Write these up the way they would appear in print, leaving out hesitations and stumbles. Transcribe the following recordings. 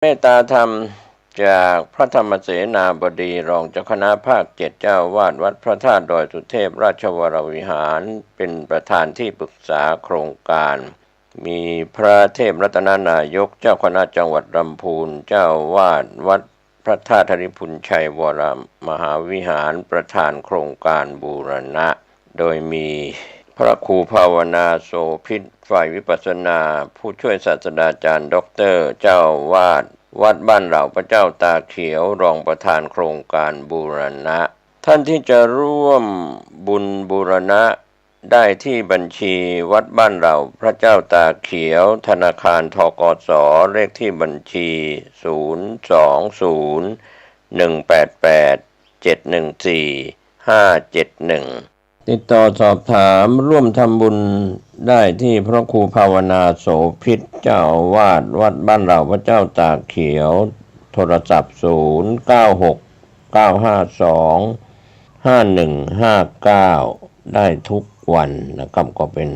เมตตาธรรมจากพระธรรมเสนาบดีรองเจ้าคณะภาค7เจ้าวาดวัดพระธาตุดอยสุเทพราชวรวิหารเป็นประธานที่ปรึกษาโครงการมีพระเทพรัตนานายกเจ้าคณะจังหวัดลำพูนเจ้าวาดวัดพระธาตุธริพุนชัยวรมหาวิหารประธานโครงการบูรณะโดยมีพระครูภาวนาโสภิตฝ่ายวิปัสสนาผู้ช่วยศาสตราจารย์ด็อกเตอร์เจ้าวาดวัดบ้านเหล่าพระเจ้าตาเขียวรองประธานโครงการบูรณะท่านที่จะร่วมบุญบูรณะได้ที่บัญชีวัดบ้านเหล่าพระเจ้าตาเขียวธนาคารธกสเลขที่บัญชี020188714 ติดต่อสอบถามร่วมทำบุญได้ที่พระครูภาวนาโสภิตเจ้าอาวาสวัดบ้านเหล่าพระเจ้าตากเขียวโทรศัพท์0969525159ได้ทุกวันนะครับก็เป็น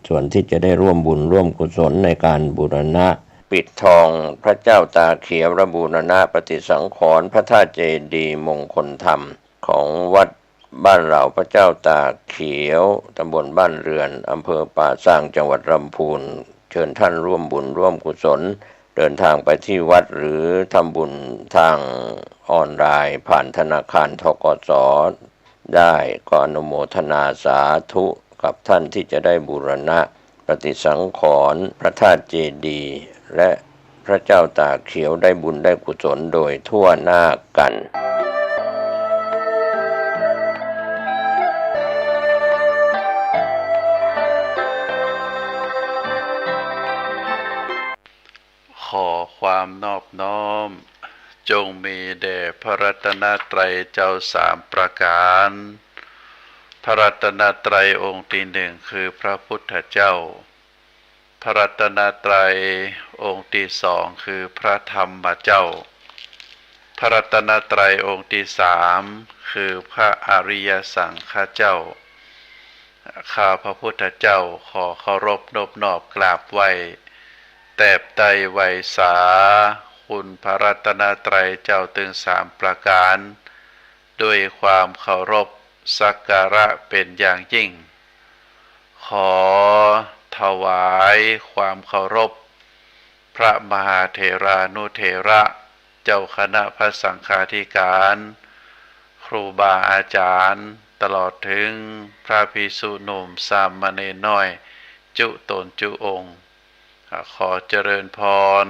ส่วนที่จะได้ร่วมบุญร่วมกุศลในการบูรณะปิดทองพระเจ้าตาเขียวบูรณะปฏิสังขรณ์พระธาตุเจดีย์มงคลธรรมของวัดบ้านเหล่าพระเจ้าตากเขียวตำบลบ้านเรือนอำเภอป่าสร้างจังหวัดลำพูนเชิญท่านร่วมบุญร่วมกุศลเดินทางไปที่วัดหรือทำบุญทางออนไลน์ผ่านธนาคารธกสได้ก็อนุโมทนาสาธุกับท่านที่จะได้บูรณะปฏิสังขรณ์พระธาตุเจดีย์และพระเจ้าตากเขียวได้บุญได้กุศลโดยทั่วหน้ากันขอความนอบน้อมจงมีแด่พระรัตนตรัยเจ้าสามประการพระรัตนตรัยองค์ที่หนึ่งคือพระพุทธเจ้าพระรัตนตรัยองค์ที่สองคือพระธรรมเจ้าพระรัตนตรัยองค์ที่สามคือพระอริยสังฆเจ้าข้าพระพุทธเจ้าขอเคารพนบนอบกราบไหว้แตบไตไวสาคุณพระรัตนตรัยเจ้าถึงสามประการด้วยความเคารพสักการะเป็นอย่างยิ่งขอถวายความเคารพพระมหาเถรานุเถระเจ้าคณะพระสังฆาธิการครูบาอาจารย์ตลอดถึงพระภิกษุหนุ่มสามเณรน้อยจุตนจุองค์ขอเจริญพร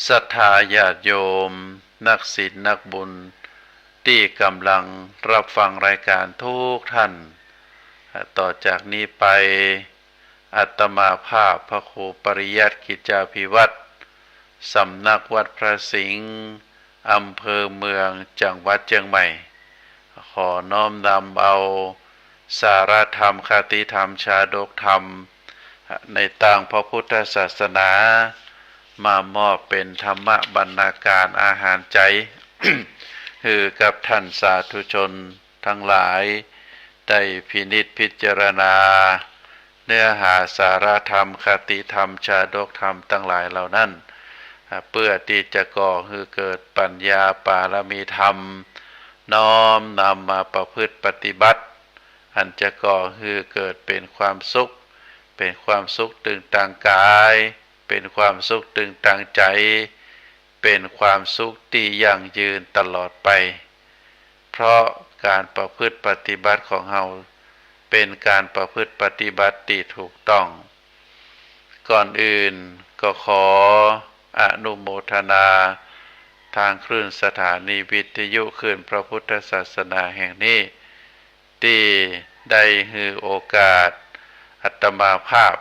ศรัทธาญาติโยมนักศีลนักบุญที่กำลังรับฟังรายการทุกท่านต่อจากนี้ไปอาตมาภาพพระครูปริยัติกิจจาภิวัตรสำนักวัดพระสิงห์อำเภอเมืองจังหวัดเชียงใหม่ขอน้อมนำเอาสารธรรมคติธรรมชาดกธรรมในทางพระพุทธศาสนามามอบเป็นธรรมบรรณาการอาหารใจ คือกับท่านสาธุชนทั้งหลายได้พินิจพิจารณาเนื้อหาสารธรรมคติธรรมชาดกธรรมทั้งหลายเหล่านั้นเพื่อที่จะก่อให้เกิดปัญญาปารมีธรรมน้อมนำมาประพฤติปฏิบัติอันจะก่อให้เกิดเป็นความสุขเป็นความสุขตึงทางกายเป็นความสุขตึงทางใจเป็นความสุขที่ยั่งยืนตลอดไปเพราะการประพฤติปฏิบัติของเราเป็นการประพฤติปฏิบัติที่ถูกต้องก่อนอื่นก็ขออนุโมทนาทางคลื่นสถานีวิทยุคลื่นพระพุทธศาสนาแห่งนี้ที่ได้ให้โอกาสอาตมาภาพ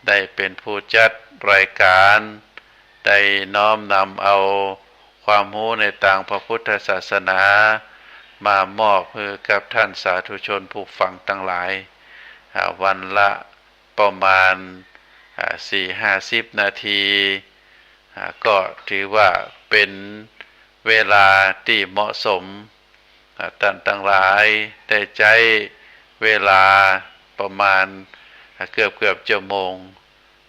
ได้เป็นผู้จัดรายการได้น้อมนำเอาความรู้ในทางพระพุทธศาสนามามอบให้กับท่านสาธุชนผู้ฟังทั้งหลายวันละประมาณ4-50 นาทีก็ถือว่าเป็นเวลาที่เหมาะสมท่านทั้งหลายได้ใช้เวลาประมาณเกือบชั่วโมง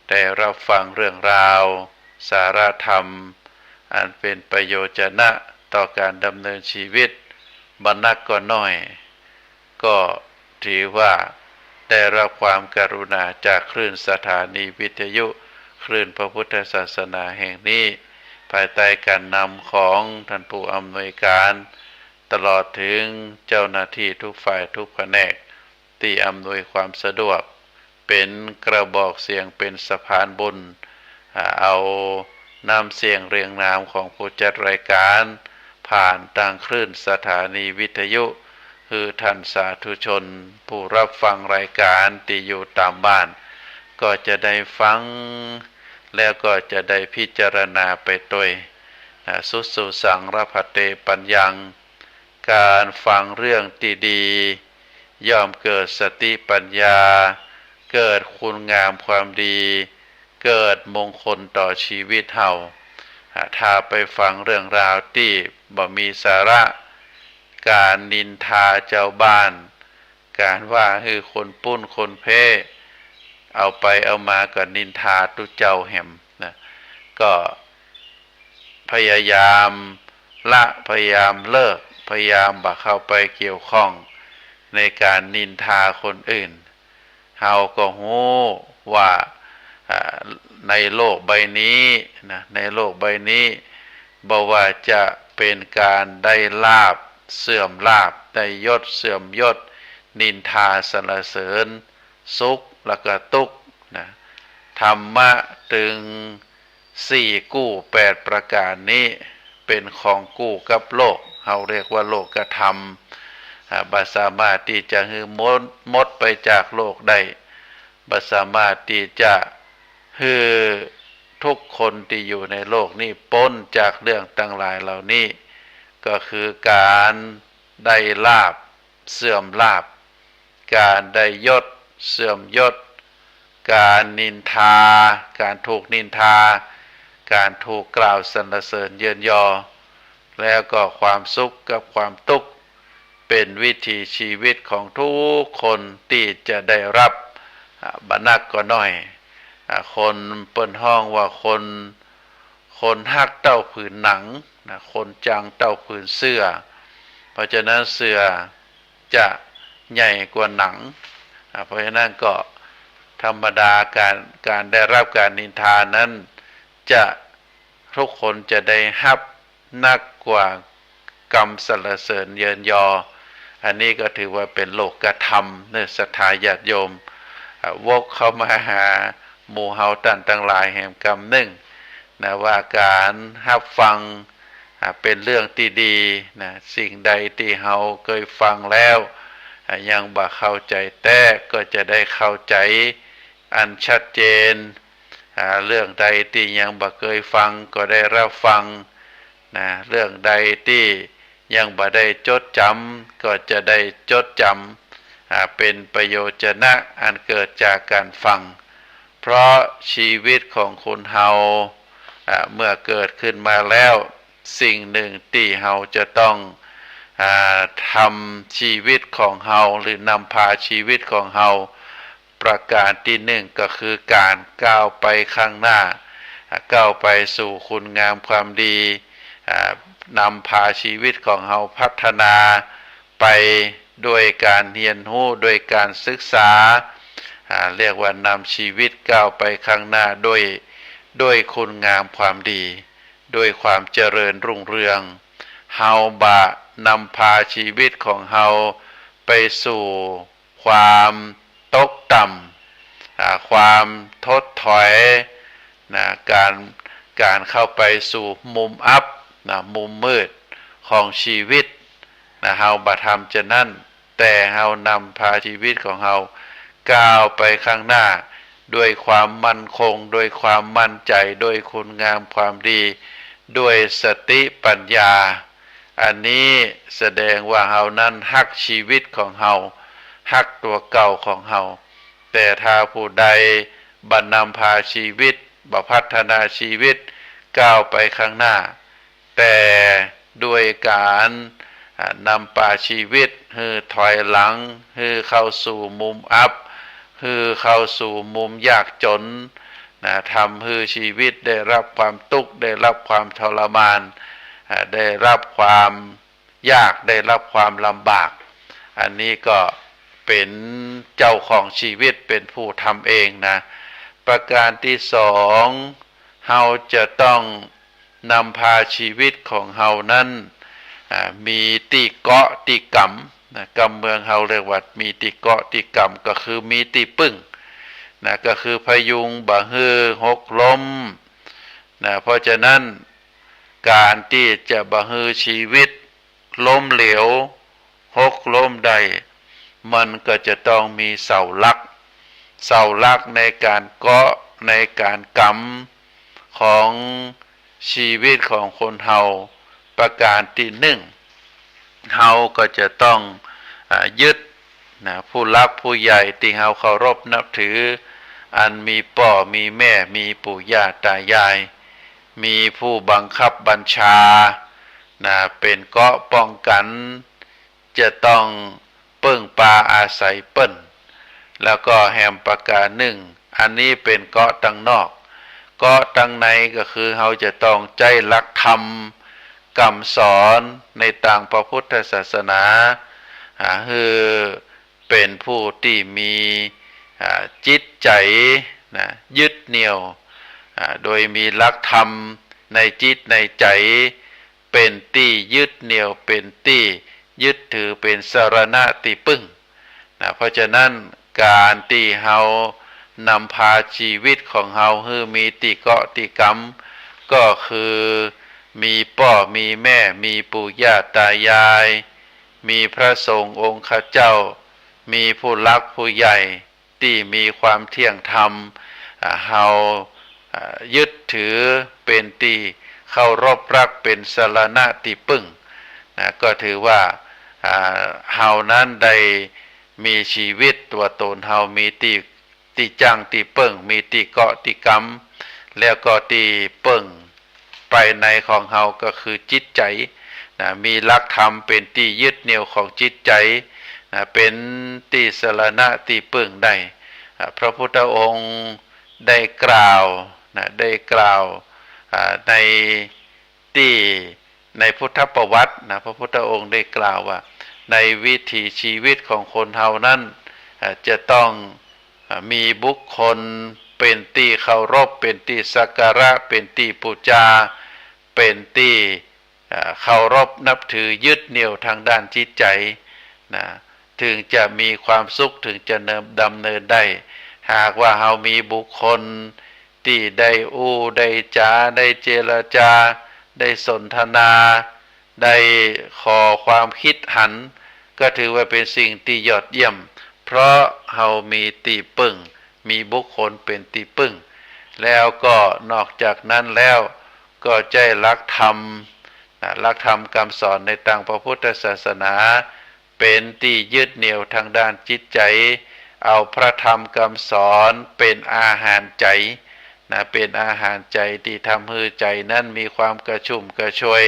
ได้รับฟังเรื่องราว สาระธรรมอันเป็นประโยชนะต่อการดำเนินชีวิตบรรณักก็น้อยก็ถือว่าได้รับความกรุณาจากคลื่นสถานีวิทยุคลื่นพระพุทธศาสนาแห่งนี้ภายใต้การนำของท่านผู้อำนวยการตลอดถึงเจ้าหน้าที่ทุกฝ่ายทุกแผนกที่อำนวยความสะดวกเป็นกระบอกเสียงเป็นสะพานบุญเอานำเสียงเรียงนามของผู้จัดรายการผ่านทางคลื่นสถานีวิทยุคือท่านสาธุชนผู้รับฟังรายการที่อยู่ตามบ้านก็จะได้ฟังแล้วก็จะได้พิจารณาไปด้วยสุสุสังรพเตปัญญังการฟังเรื่องที่ดีย่อมเกิดสติปัญญาเกิดคุณงามความดีเกิดมงคลต่อชีวิตเฮาถ้าไปฟังเรื่องราวที่บ่มีสาระการนินทาเจ้าบ้านการว่าคือคนปุ้นคนเพ่เอาไปเอามาก็นินทาตุเจ้าแหมนะก็พยายามละพยายามเลิกพยายามบ่เข้าไปเกี่ยวข้องในการนินทาคนอื่นเฮาก็ฮู้ว่าในโลกใบนี้นะในโลกใบนี้บ่ว่าจะเป็นการได้ลาภเสื่อมลาภได้ยศเสื่อมยศนินทาสรรเสริญสุขแล้วก็ทุกข์นะธรรมะถึง4กู้8ประการนี้เป็นของกู้กับโลกเฮาเรียกว่าโลกธรรมบ่สามารถที่จะหือหมดไปจากโลกได้บ่สามารถที่จะฮือทุกคนที่อยู่ในโลกนี้พ้นจากเรื่องต่างหลายเหล่านี้ก็คือการได้ลาภเสื่อมลาภการได้ยศเสื่อมยศการนินทาการถูกนินทาการถูกกล่าวสรรเสริญเยินยอแล้วก็ความสุขกับความทุกข์เป็นวิถีชีวิตของทุกคนที่จะได้รับบรรณักก็น้อยคนเปิ้นห้องว่าคนฮักเต้าผืนหนังนะคนจังเต้าผืนเสื้อเพราะฉะนั้นเสื้อจะใหญ่กว่าหนังเพราะฉะนั้นก็ธรรมดาการได้รับการนินทานั้นจะทุกคนจะได้รับนักกว่ากรรมสรรเสริญเยินยออันนี้ก็ถือว่าเป็นโลกธรรมเนื้อศรัทธาญาติโยมวกเข้ามาหาหมู่เฮาท่านทั้งหลายแห่งกรรมหนึ่งนะว่าการรับฟังเป็นเรื่องที่ดีนะสิ่งใดที่เฮาเคยฟังแล้วยังบ่เข้าใจแต่ก็จะได้เข้าใจอันชัดเจนเรื่องใดที่ยังบ่เคยฟังก็ได้รับฟังนะเรื่องใดที่ยังบ่ได้จดจำก็จะได้จดจำเป็นประโยชนะอันเกิดจากการฟังเพราะชีวิตของคนเฮาเมื่อเกิดขึ้นมาแล้วสิ่งหนึ่งที่เฮาจะต้องทำชีวิตของเฮาหรือนำพาชีวิตของเฮาประการที่หนึ่งก็คือการก้าวไปข้างหน้าก้าวไปสู่คุณงามความดีนำพาชีวิตของเฮาพัฒนาไปด้วยการเรียนรู้ด้วยการศึกษาเรียกว่านำชีวิตก้าวไปข้างหน้าด้วยคุณงามความดีด้วยความเจริญรุ่งเรืองเฮาบะนำพาชีวิตของเฮาไปสู่ความตกต่ำความทดถอยการเข้าไปสู่มุมอับมุมมืดของชีวิตเฮาบะทำจะนั่นแต่เฮานำพาชีวิตของเฮาก้าวไปข้างหน้าด้วยความมั่นคงด้วยความมั่นใจด้วยคุณงามความดีด้วยสติปัญญาอันนี้แสดงว่าเฮานั้นฮักชีวิตของเฮาฮักตัวเก่าของเฮาแต่ถ้าผู้ใดบันนำพาชีวิตบ่พัฒนาชีวิตก้าวไปข้างหน้าแต่ด้วยการนำพาชีวิตให้ถอยหลังให้เข้าสู่มุมอับให้เข้าสู่มุมยากจน ทำให้ชีวิตได้รับความทุกข์ได้รับความทรมานได้รับความยากได้รับความลำบากอันนี้ก็เป็นเจ้าของชีวิตเป็นผู้ทำเองนะประการที่สองเฮาจะต้องนำพาชีวิตของเฮานั้นมีติเกาะติกำนะกำเมืองเฮาเรียกว่ามีติเกาะติกำก็คือมีติปึ้งนะก็คือพยุงบ่ฮือหกล้มนะเพราะฉะนั้นการที่จะบ่ฮือชีวิตล้มเหลวหกล้มใดมันก็จะต้องมีเสาหลักในการเกาะในการกำของชีวิตของคนเฮาประการที่หนึ่งเฮาก็จะต้องยึดนะผู้รักผู้ใหญ่ที่เฮาเคารพนับถืออันมีพ่อมีแม่มีปู่ย่าตายายมีผู้บังคับบัญชานะเป็นเกราะป้องกันจะต้องเปิ้งปาอาศัยเปิ้นแล้วก็แหมประการหนึ่งอันนี้เป็นเกราะตั้งนอกเกราะตั้งในก็คือเฮาจะต้องใจรักธรรมคำสอนในต่างพระพุทธศาสนาคือเป็นผู้ที่มีจิตใจนะยึดเหนี่ยวโดยมีหลักธรรมในจิตในใจเป็นที่ยึดเหนี่ยวเป็นที่ยึดถือเป็นสรณะที่พึ่งนะเพราะฉะนั้นการที่เฮานำพาชีวิตของเฮาให้มีติเกาะติกำก็คือมีพ่อมีแม่มีปู่ย่าตายายมีพระสงฆ์องค์ข้าเจ้ามีผู้รักผู้ใหญ่ที่มีความเที่ยงธรรมเฮายึดถือเป็นที่เคารพรักเป็นสรณะที่พึ่งก็ถือว่าเฮานั้นได้มีชีวิตตัวตนเฮามีที่จังที่เปิ้งมีที่เกาะที่กำแล้วก็ที่เปิ้งไปในของเฮาก็คือจิตใจมีหลักธรรมเป็นที่ยึดเหนี่ยวของจิตใจเป็นที่สรณะที่เปิ้งได้พระพุทธองค์ได้กล่าวในที่ในพุทธประวัติพระพุทธองค์ได้กล่าวว่าในวิถีชีวิตของคนเฮานั้นจะต้องมีบุคคลเป็นที่เคารพเป็นที่สักการะเป็นที่บูชาเป็นที่เคารพนับถือยึดเหนี่ยวทางด้านจิตใจถึงจะมีความสุขถึงจะดำเนินได้หากว่าเฮามีบุคคลที่ได้ได้จาได้เจรจาได้สนทนาได้ขอความคิดหันก็ถือว่าเป็นสิ่งที่ยอดเยี่ยมเพราะเฮามีที่พึ่งมีบุคคลเป็นที่พึ่งแล้วก็นอกจากนั้นแล้วก็ใจรักธรรมคำสอนในทางพระพุทธศาสนาเป็นที่ยึดเหนี่ยวทางด้านจิตใจเอาพระธรรมคำสอนเป็นอาหารใจเป็นอาหารใจที่ทำให้ใจนั้นมีความกระชุ่มกระชวย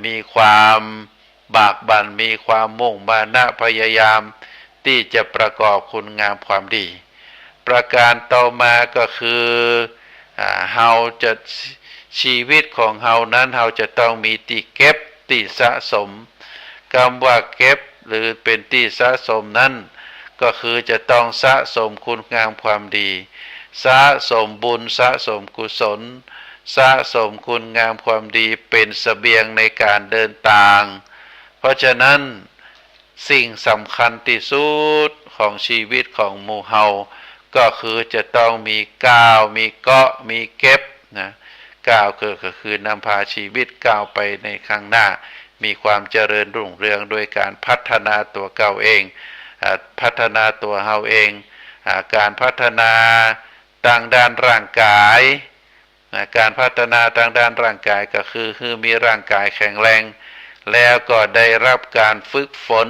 มีความบากบั่นมีความมุ่งมานะพยายามที่จะประกอบคุณงามความดีประการต่อมาก็คือเฮาจะชีวิตของเฮานั้นเฮาจะต้องมีที่เก็บที่สะสมคำว่าเก็บหรือเป็นที่สะสมนั้นก็คือจะต้องสะสมคุณงามความดีสะสมบุญสะสมกุศลสะสมคุณงามความดีเป็นเสบียงในการเดินทางเพราะฉะนั้นสิ่งสำคัญที่สุดของชีวิตของหมู่เฮาก็คือจะต้องมีก้าวมีเกาะมีเก็บก้าวก็คือนำพาชีวิตก้าวไปในข้างหน้ามีความเจริญรุ่งเรืองโดยการพัฒนาตัวเก่าเองพัฒนาตัวเฮาเองการพัฒนาทางด้านร่างกายการพัฒนาทางด้านร่างกายก็คือมีร่างกายแข็งแรงแล้วก็ได้รับการฝึกฝน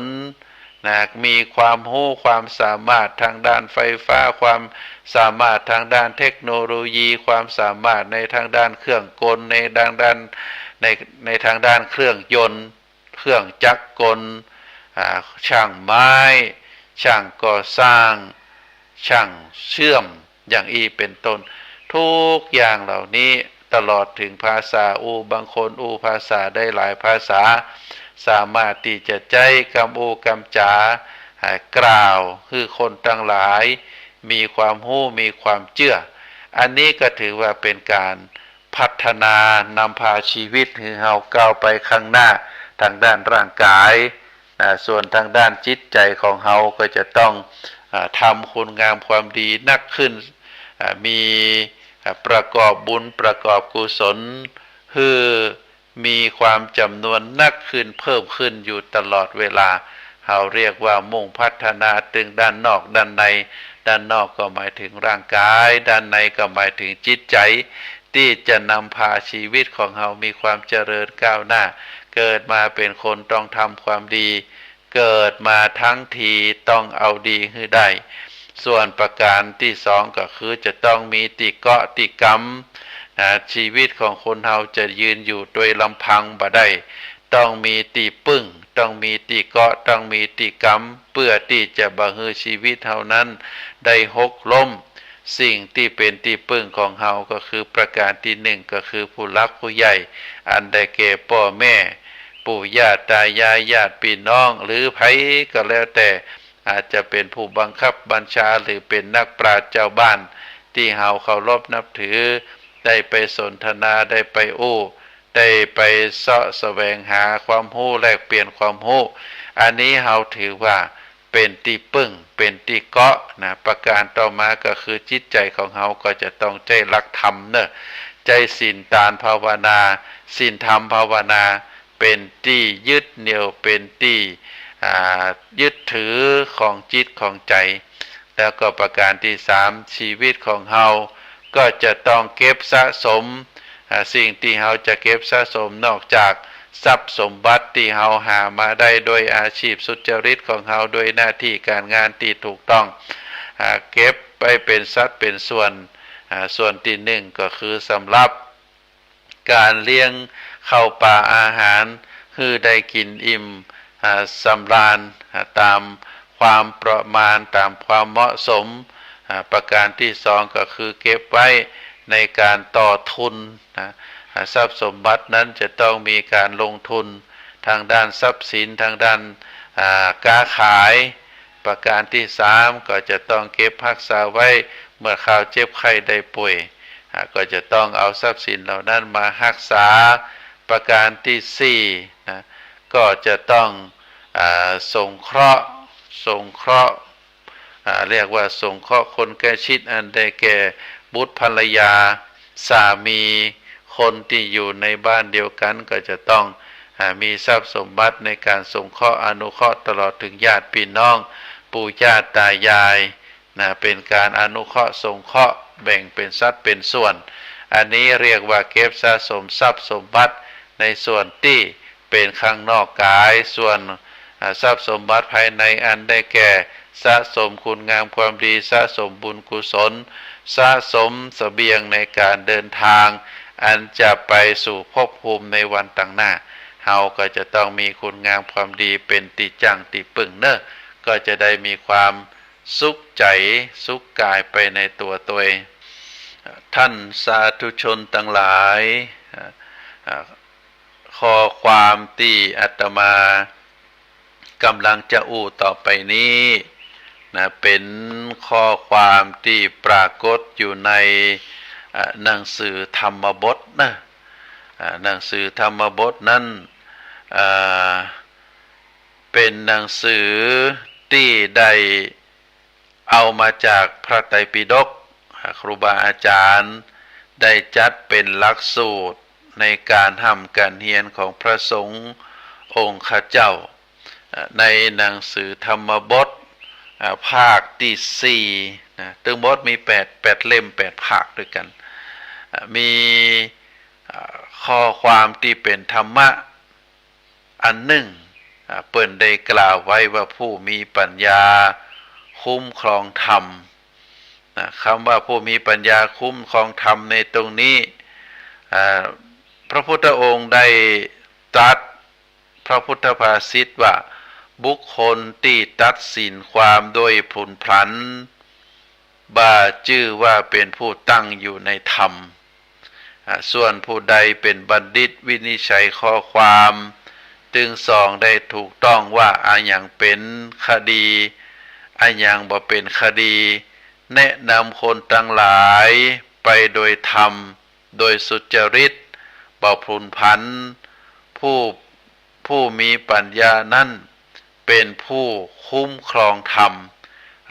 มีความรู้ความสามารถทางด้านไฟฟ้าความสามารถทางด้านเทคโนโลยีความสามารถในทางด้านเครื่องกลในทางด้านเครื่องยนต์เครื่องจักรกลช่างไม้ช่างก่อสร้างช่างเชื่อมอย่างอีเป็นต้น ทุกอย่างเหล่านี้ตลอดถึงภาษาบางคนภาษาได้หลายภาษาสามารถที่จะใจกำกำจากล่าวคือคนทั้งหลายมีความรู้มีความเชื่ออันนี้ก็ถือว่าเป็นการพัฒนานำพาชีวิตให้เฮาก้าวไปข้างหน้าทางด้านร่างกายส่วนทางด้านจิตใจของเฮาก็จะต้องทำคุณงามความดีนักขึ้นมีประกอบบุญประกอบกุศลคือมีความจำนวนนักขึ้นเพิ่มขึ้นอยู่ตลอดเวลาเราเรียกว่ามุ่งพัฒนาถึงด้านนอกด้านในด้านนอกก็หมายถึงร่างกายด้านในก็หมายถึงจิตใจที่จะนำพาชีวิตของเรามีความเจริญก้าวหน้าเกิดมาเป็นคนต้องทำความดีเกิดมาทั้งทีต้องเอาดีให้ได้ส่วนประการที่สองก็คือจะต้องมีติเกาะติกรรมชีวิตของคนเราจะยืนอยู่โดยลำพังบ่ได้ต้องมีติปึ้งต้องมีติเกาะต้องมีติกรรมเพื่อที่จะบ่ให้ชีวิตเฮานั้นได้หกล้มสิ่งที่เป็นที่พึ่งของเฮาก็คือประการที่หนึ่งก็คือผู้รักผู้ใหญ่อันได้แก่พ่อแม่ปู่ย่าตายายญาติพี่น้องหรือไผก็แล้วแต่อาจจะเป็นผู้บังคับบัญชาหรือเป็นนักปราชญ์เจ้าบ้านที่เฮาเคารพนับถือได้ไปสนทนาได้ไปได้ไปเสาะแสวงหาความรู้แลกเปลี่ยนความรู้อันนี้เฮาถือว่าเป็นที่พึ่งเป็นที่เกาะนะประการต่อมาก็คือจิตใจของเฮาก็จะต้องใจรักธรรมเนอะใจศีลทานภาวนาศีลธรรมภาวนาเป็นที่ยึดเหนี่ยวเป็นที่ยึดถือของจิตของใจแล้วก็ประการที่สามชีวิตของเฮาก็จะต้องเก็บสะสมสิ่งที่เฮาจะเก็บสะสมนอกจากทรัพย์สมบัติที่เฮาหามาได้โดยอาชีพสุจริตของเฮาโดยหน้าที่การงานที่ถูกต้องเก็บไปเป็นสัดเป็นส่วนส่วนที่หนึ่งก็คือสำหรับการเลี้ยงเข้าป่าอาหารคือได้กินอิ่มสำราญตามความประมาณตามความเหมาะสมประการที่สองก็คือเก็บไว้ในการต่อทุนทรัพย์สมบัตินั้นจะต้องมีการลงทุนทางด้านทรัพย์สินทางด้านค้าขายประการที่สามก็จะต้องเก็บรักษาไว้เมื่อข่าวเจ็บไข้ได้ป่วยก็จะต้องเอาทรัพย์สินเหล่านั้นมารักษาประการที่สี่ก็จะต้องสงเคราะห์เรียกว่าสงเคราะห์คนใกล้ชิดอันได้แก่บุตรภรรยาสามีคนที่อยู่ในบ้านเดียวกันก็จะต้องมีทรัพย์สมบัติในการสงเคราะห์อนุเคราะห์ตลอดถึงญาติพี่น้องปู่ย่าตายายเป็นการอนุเคราะห์สงเคราะห์แบ่งเป็นสัดเป็นส่วนอันนี้เรียกว่าเก็บสะสมทรัพย์สมบัติในส่วนที่เป็นข้างนอกกายส่วนทรัพย์สมบัติภายในอันได้แก่สะสมคุณงามความดีสะสมบุญกุศลสะสมเสบียงในการเดินทางอันจะไปสู่ภพภูมิในวันต่างหน้าเฮาก็จะต้องมีคุณงามความดีเป็นติจังติปึ่งเนอะก็จะได้มีความสุขใจสุขกายไปในตัวเองท่านสาธุชนทั้งหลายข้อความที่อาตมากำลังจะต่อไปนี้เป็นข้อความที่ปรากฏอยู่ในหนังสือธรรมบทนะหนังสือธรรมบทนั้นเป็นหนังสือที่ได้เอามาจากพระไตรปิฎกครูบาอาจารย์ได้จัดเป็นหลักสูตรในการทำการเรียนของพระสงฆ์องค์ข้าเจ้าในหนังสือธรรมบทภาคที่สี่ทั้งหมดมี8เล่ม8ภาคด้วยกันมีข้อความที่เป็นธรรมะอันหนึ่งเปิ้นได้กล่าวไว้ว่าผู้มีปัญญาคุ้มครองธรรมคำว่าผู้มีปัญญาคุ้มครองธรรมในตรงนี้พระพุทธองค์ได้ตรัสพระพุทธภาษิตว่าบุคคลที่ตัดสินความโดยผุนพลัน บ่าชื่อว่าเป็นผู้ตั้งอยู่ในธรรมส่วนผู้ใดเป็นบัณฑิตวินิจฉัยข้อความตึงสองได้ถูกต้องว่าอันอย่างเป็นคดีอันอย่างบ่เป็นคดีแนะนำคนทั้งหลายไปโดยธรรมโดยสุจริตบ่พลุนผันผู้มีปัญญานั้นเป็นผู้คุ้มครองธรรม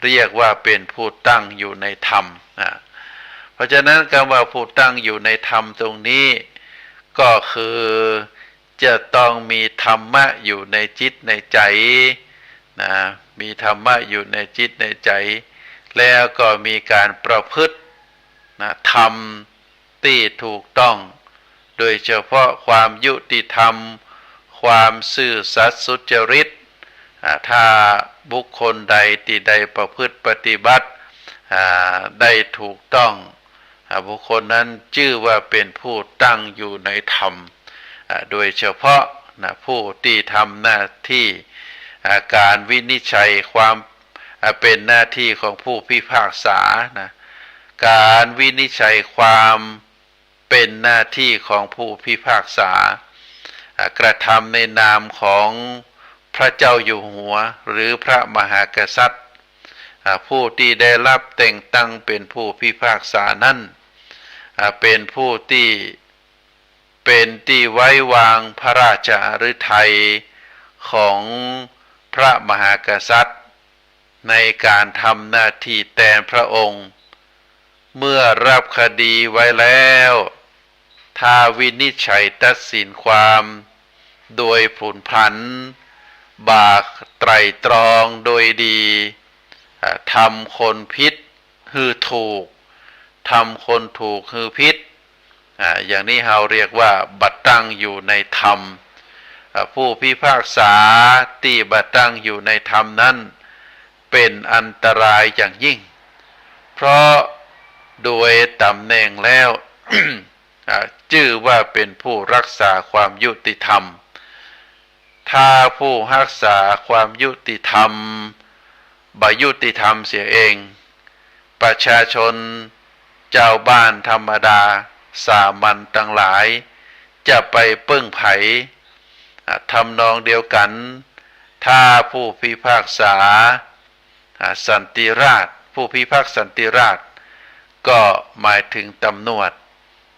เรียกว่าเป็นผู้ตั้งอยู่ในธรรมเพราะฉะนั้นคำว่าผู้ตั้งอยู่ในธรรมตรงนี้ก็คือจะต้องมีธรรมะอยู่ในจิตในใจนะมีธรรมะอยู่ในจิตในใจแล้วก็มีการประพฤตินะธรรมที่ถูกต้องโดยเฉพาะความยุติธรรมความซื่อสัตย์สุจริตถ้าบุคคลใดที่ใดประพฤติปฏิบัติได้ถูกต้องบุคคลนั้นชื่อว่าเป็นผู้ตั้งอยู่ในธรรมโดยเฉพาะผู้ที่ทำหน้าที่การวินิจฉัยความเป็นหน้าที่ของผู้พิพากษานะการวินิจฉัยความเป็นหน้าที่ของผู้พิพากษากระทำในนามของพระเจ้าอยู่หัวหรือพระมหากษัตริย์ผู้ที่ได้รับแต่งตั้งเป็นผู้พิพากษานั้นเป็นผู้ที่เป็นที่ไว้วางพระราชฤทัยของพระมหากษัตริย์ในการทำหน้าที่แทนพระองค์เมื่อรับคดีไว้แล้วถ้าวินิจฉัยตัดสินความโดยผุนผันบากไตรตรองโดยดีทำคนผิดคือถูกทำคนถูกคือผิดอย่างนี้เราเรียกว่าบัตรตั้งอยู่ในธรรมผู้พิพากษาที่บัตรตั้งอยู่ในธรรมนั้นเป็นอันตรายอย่างยิ่งเพราะโดยตำแหน่งแล้ว ชื่อว่าเป็นผู้รักษาความยุติธรรมถ้าผู้รักษาความยุติธรรมบ่ยุติธรรมเสียเองประชาชนเจ้าบ้านธรรมดาสามัญทั้งหลายจะไปพึ่งไผทำนองเดียวกันถ้าผู้พิพากษาสันติราษฎร์ผู้พิพากษาสันติราษฎร์ก็หมายถึงตำรวจ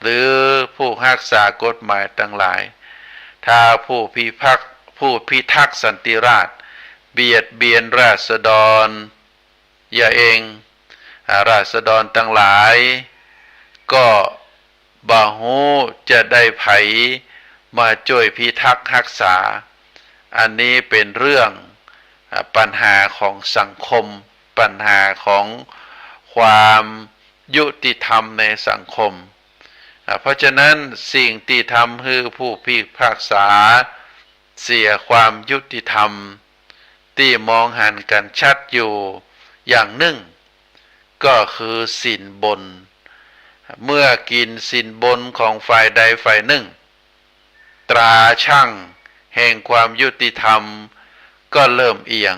หรือผู้รักษากฎหมายทั้งหลายถ้าผู้พิทักษ์สันติราษฎร์เบียดเบียนราษฎรอย่าเองราษฎรทั้งหลายก็บ่ฮู้จะได้ไผมาช่วยพิทักษ์รักษาอันนี้เป็นเรื่องปัญหาของสังคมปัญหาของความยุติธรรมในสังคมเพราะฉะนั้นสิ่งที่ทำให้ผู้พิพากษาเสียความยุติธรรมที่มองหันกันชัดอยู่อย่างหนึ่งก็คือสินบนเมื่อกินสินบนของฝ่ายใดฝ่ายหนึ่งตราช่างแห่งความยุติธรรมก็เริ่มเอียง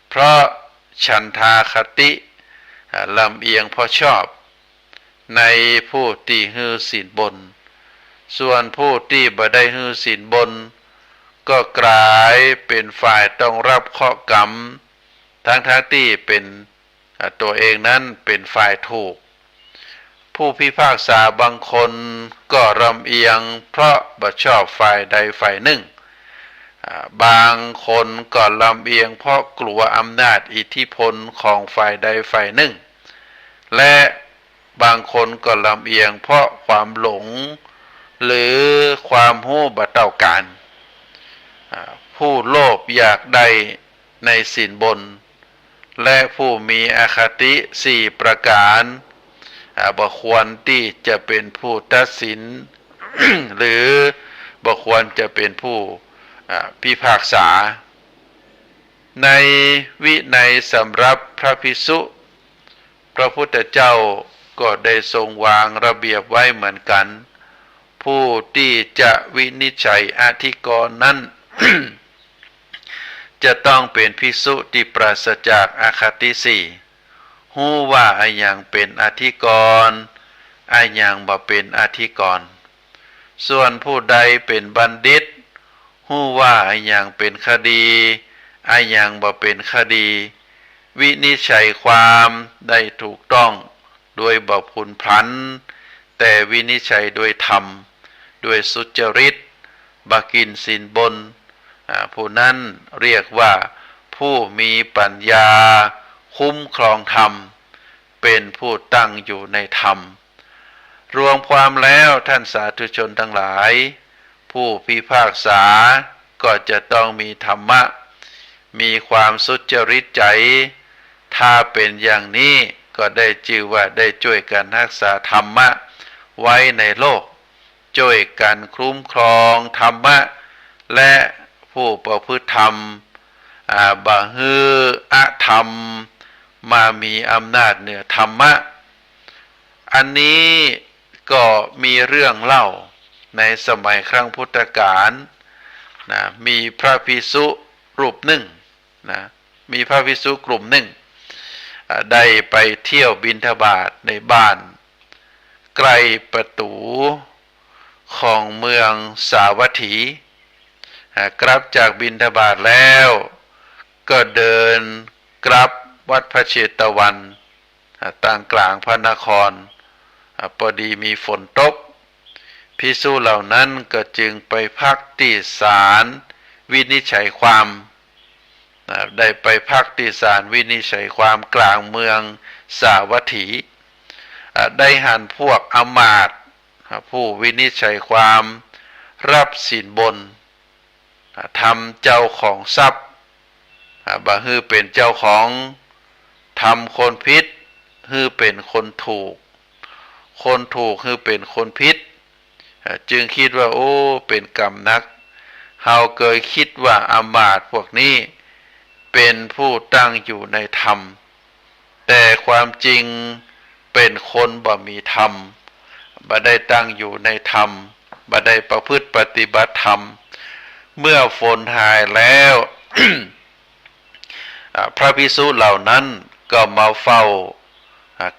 เพราะฉันทาคติลำเอียงเพราะชอบในผู้ที่ฮือสินบนส่วนผู้ที่บ่ได้ฮือสินบนก็กลายเป็นฝ่ายต้องรับเคราะห์กรรมทั้งที่เป็นตัวเองนั้นเป็นฝ่ายถูกผู้พิพากษาบางคนก็ลำเอียงเพราะบ่ชอบฝ่ายใดฝ่ายหนึ่งบางคนก็ลำเอียงเพราะกลัวอำนาจอิทธิพลของฝ่ายใดฝ่ายหนึ่งและบางคนก็ลำเอียงเพราะความหลงหรือความหู้บ่เท่ากันผู้โลภอยากได้ในสินบนและผู้มีอคติ4ประการบ่ควรที่จะเป็นผู้ตัดสิน หรือบ่ควรจะเป็นผู้พิพากษาในวินัยสำหรับพระภิกษุพระพุทธเจ้าก็ได้ทรงวางระเบียบไว้เหมือนกันผู้ที่จะวินิจฉัยอธิกรณ์นั้น จะต้องเป็นภิกษุที่ปราศจากอคติ4หู ฮู้ว่าไอ้อย่างเป็นอธิกรณ์ไอ้อย่างบ่เป็นอธิกรณ์ส่วนผู้ใดเป็นบัณฑิตฮู้ว่าไอ้อย่างเป็นคดีไอ้อย่างบ่เป็นคดีวินิจฉัยความได้ถูกต้องโดยบ่พลุนพลันแต่วินิจฉัยโดยธรรมด้วยสุจริตบ่กินสินบนผู้นั้นเรียกว่าผู้มีปัญญาคุ้มครองธรรมเป็นผู้ตั้งอยู่ในธรรมรวมความแล้วท่านสาธุชนทั้งหลายผู้พิพากษาก็จะต้องมีธรรมะมีความสุจริตใจถ้าเป็นอย่างนี้ก็ได้ชื่อว่าได้ช่วยกันรักษาธรรมะไว้ในโลกช่วยกันคุ้มครองธรรมะและผู้ประพฤติธรรมบ่ฮืออธรรมมามีอำนาจเหนือธรรมะอันนี้ก็มีเรื่องเล่าในสมัยครั้งพุทธกาลนะมีพระภิกษุรูปหนึ่งนะมีพระภิกษุกลุ่มหนึ่งได้ไปเที่ยวบิณฑบาตในบ้านใกล้ประตูของเมืองสาวัตถีกลับจากบิณฑบาตแล้วก็เดินกลับวัดพระเชตวันต่างกลางพระนครพอดีมีฝนตกภิกษุเหล่านั้นก็จึงไปพักที่ศาลวินิจฉัยความได้ไปพักที่ศาลวินิจฉัยความกลางเมืองสาวัตถีได้หันพวกอมาตย์ผู้วินิจฉัยความรับสินบนทำเจ้าของทรัพย์บ่ฮือเป็นเจ้าของทำคนผิดฮือเป็นคนถูกคนถูกฮือเป็นคนผิดจึงคิดว่าโอ้เป็นกรรมนักเฮาเคยคิดว่าอมาตย์พวกนี้เป็นผู้ตั้งอยู่ในธรรมแต่ความจริงเป็นคนบ่มีธรรมบ่ได้ตั้งอยู่ในธรรมบ่ได้ประพฤติปฏิบัติธรรมเมื่อฝนหายแล้ว พระภิกษุเหล่านั้นก็มาเฝ้า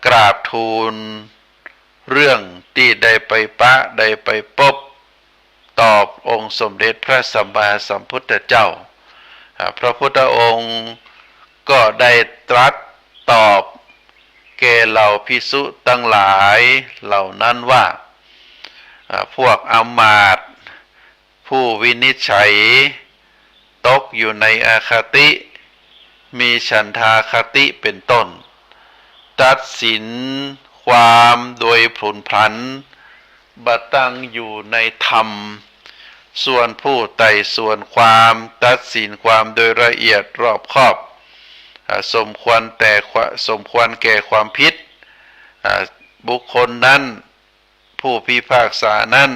กราบทูลเรื่องที่ได้ไปปะได้ไปพบตอบองค์สมเด็จพระสัมมาสัมพุทธเจ้าพระพุทธองค์ก็ได้ตรัสตอบแก่เหล่าภิกษุทั้งหลายเหล่านั้นว่าพวกอมาตย์ผู้วินิจฉัยตกอยู่ในอคติมีฉันทาคติเป็นต้นตัดสินความโดยผุนพลันบัตั้งอยู่ในธรรมส่วนผู้ไต่ส่วนความตัดสินความโดยละเอียดรอบคอบสมควรแก่ความผิดบุคคลนั้นผู้พิพากษานั้น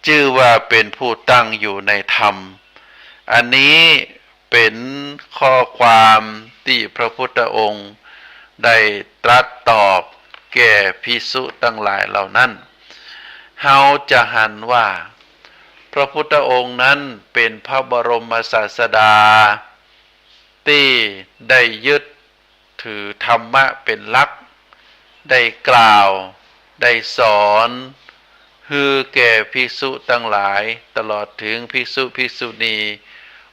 ชื่อว่าเป็นผู้ตั้งอยู่ในธรรมอันนี้เป็นข้อความที่พระพุทธองค์ได้ตรัสตอบแก่ภิกษุทั้งหลายเหล่านั้นเฮาจะหันว่าพระพุทธองค์นั้นเป็นพระบรมศาสดาที่ได้ยึดถือธรรมะเป็นหลักได้กล่าวได้สอนฮือแก่ภิกษุทั้งหลายตลอดถึงภิกษุภิกษุณี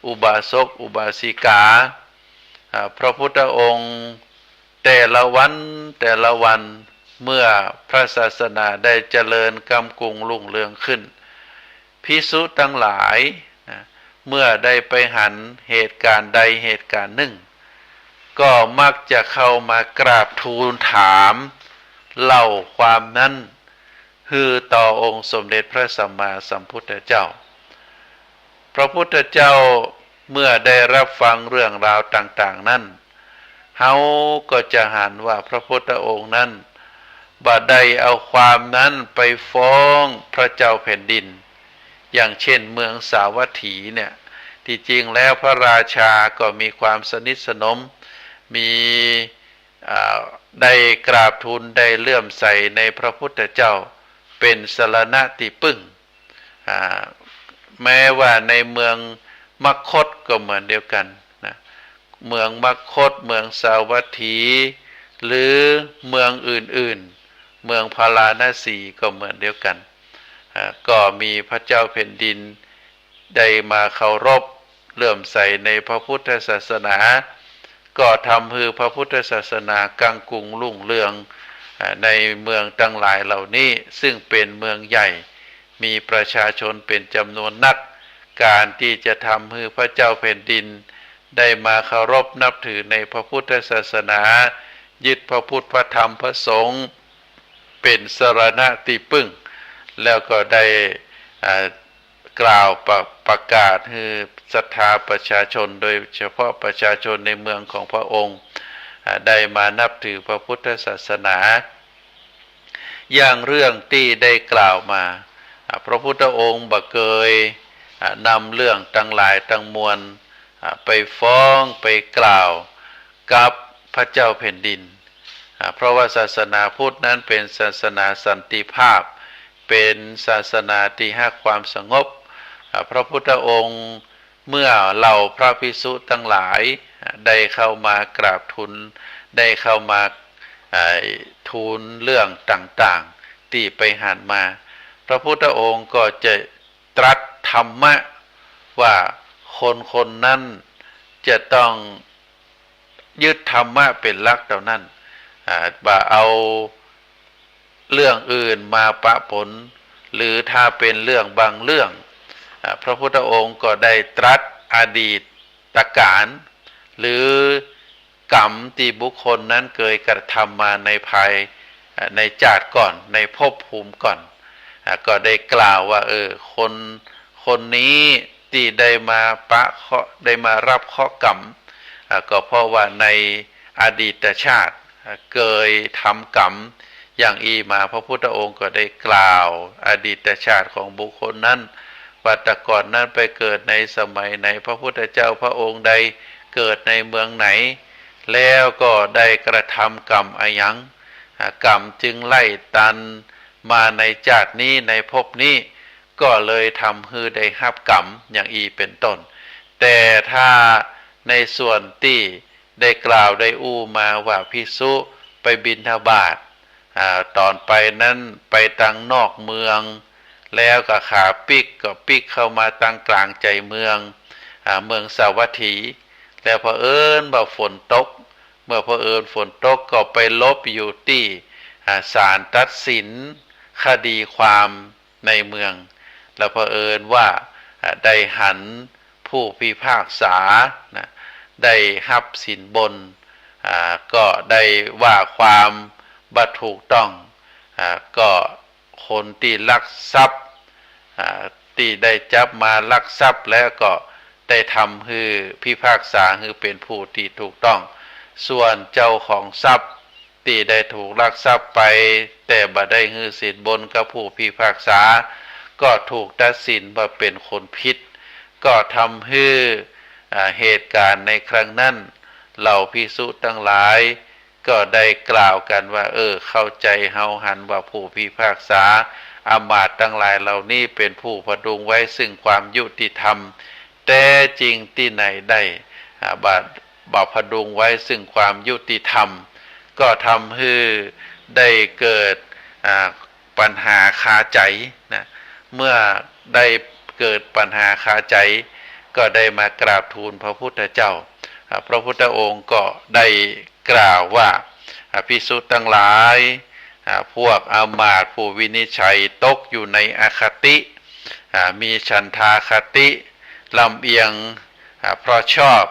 อุบาสกอุบาสิกาพระพุทธองค์แต่ละวันเมื่อพระศาสนาได้เจริญกำกุงรุ่งเรืองขึ้นภิกษุทั้งหลายเมื่อได้ไปหันเหตุการณ์ใดเหตุการณ์หนึ่งก็มักจะเข้ามากราบทูลถามเล่าความนั้นคือต่อองค์สมเด็จพระสัมมาสัมพุทธเจ้าพระพุทธเจ้าเมื่อได้รับฟังเรื่องราวต่างๆนั้นเฮาก็จะหันว่าพระพุทธองค์นั้นบ่ได้เอาความนั้นไปฟ้องพระเจ้าแผ่นดินอย่างเช่นเมืองสาวัตถีเนี่ยที่จริงแล้วพระราชาก็มีความสนิทสนมมีได้กราบทูลได้เลื่อมใสในพระพุทธเจ้าเป็นสรณะที่พึ่งแม้ว่าในเมืองมคธก็เหมือนเดียวกันนะเมืองมคธเมืองสาวัตถี หรือเมืองอื่นๆเมืองพาราณสีก็เหมือนเดียวกันก็มีพระเจ้าแผ่นดินได้มาเคารพเลื่อมใสในพระพุทธศาสนาก็ทำให้พระพุทธศาสนากังกุงรุ่งเรืองในเมืองทั้งหลายเหล่านี้ซึ่งเป็นเมืองใหญ่มีประชาชนเป็นจำนวนนักการที่จะทำให้พระเจ้าแผ่นดินได้มาเคารพนับถือในพระพุทธศาสนายึดพระพุทธพระธรรมพระสงฆ์เป็นสรณะที่พึ่งแล้วก็ได้กล่าวประกาศให้ศรัทธาประชาชนโดยเฉพาะประชาชนในเมืองของพระองค์ได้มานับถือพระพุทธศาสนาอย่างเรื่องที่ได้กล่าวมาพระพุทธองค์บ่เคยนำเรื่องทั้งหลายทั้งมวลไปฟ้องไปกล่าวกับพระเจ้าแผ่นดินเพราะว่าศาสนาพุทธนั้นเป็นศาสนาสันติภาพเป็นศาสนาที่ให้ความสงบพระพุทธองค์เมื่อเหล่าพระภิกษุทั้งหลายได้เข้ามากราบทูลได้เข้ามาทูลเรื่องต่างๆที่ไปหานมาพระพุทธองค์ก็จะตรัสธรรมะว่าคนนั้นจะต้องยึดธรรมะเป็นหลักเท่านั้นบ่าเอาเรื่องอื่นมาปะปนหรือถ้าเป็นเรื่องบางเรื่องพระพุทธองค์ก็ได้ตรัสอดีตการหรือกรรมที่บุคคลนั้นเคยกระทำมาในภายในชาติก่อนในภพภูมิก่อนก็ได้กล่าวว่าคนนี้ที่ได้มาได้มารับข้อกรรมก็เพราะว่าในอดีตชาติเคยทำกรรมอย่างอีมาพระพุทธองค์ก็ได้กล่าวอดีตชาติของบุคคลนั้นว่าแต่ก่อนนั้นไปเกิดในสมัยไหนพระพุทธเจ้าพระองค์ใดเกิดในเมืองไหนแล้วก็ได้กระทำกรรมอะไรยังกรรมจึงไล่ตันมาในชาตินี้ในภพนี้ก็เลยทำให้ได้รับกรรมอย่างอีเป็นต้นแต่ถ้าในส่วนที่ได้กล่าวได้อู้มาว่าภิกษุไปบิณฑบาตตอนไปนั้นไปตังนอกเมืองแล้วก็ขาปิกก็ปิกเข้ามาตังกลางใจเมืองสาวัตถีแล้วพอว่าฝนตกเมื่อพอฝนตกก็ไปลบอยู่ที่ศาลตัดสินคดีความในเมืองแล้วพอว่าได้หันผู้พิพากษาได้หับสินบนก็ได้ว่าความบ่ถูกต้องก็คนที่ลักทรัพย์ที่ได้จับมาลักทรัพย์แล้วก็ได้ทำให้พิพากษาให้เป็นผู้ที่ถูกต้องส่วนเจ้าของทรัพย์ที่ได้ถูกลักทรัพย์ไปแต่บ่ได้ให้สินบนกับผู้พิพากษาก็ถูกตัดสินว่าเป็นคนผิดก็ทำให้เหตุการณ์ในครั้งนั้นเหล่าภิกษุทั้งหลายก็ได้กล่าวกันว่าเข้าใจเฮาหันว่าผู้พิพากษาอามาตย์ทั้งหลายเหล่านี้เป็นผู้พดุงไว้ซึ่งความยุติธรรมแต่จริงที่ไหนได้บาพดุงไว้ซึ่งความยุติธรรมก็ทำให้ได้เกิดปัญหาคาใจนะเมื่อได้เกิดปัญหาคาใจก็ได้มากราบทูลพระพุทธเจ้าพระพุทธองค์ก็ได้กล่าวว่าภิกษุทั้งหลายพวกอามาตย์ผู้วินิจฉัยตกอยู่ในอคติมีฉันทาคติลำเอียงเพราะชอบ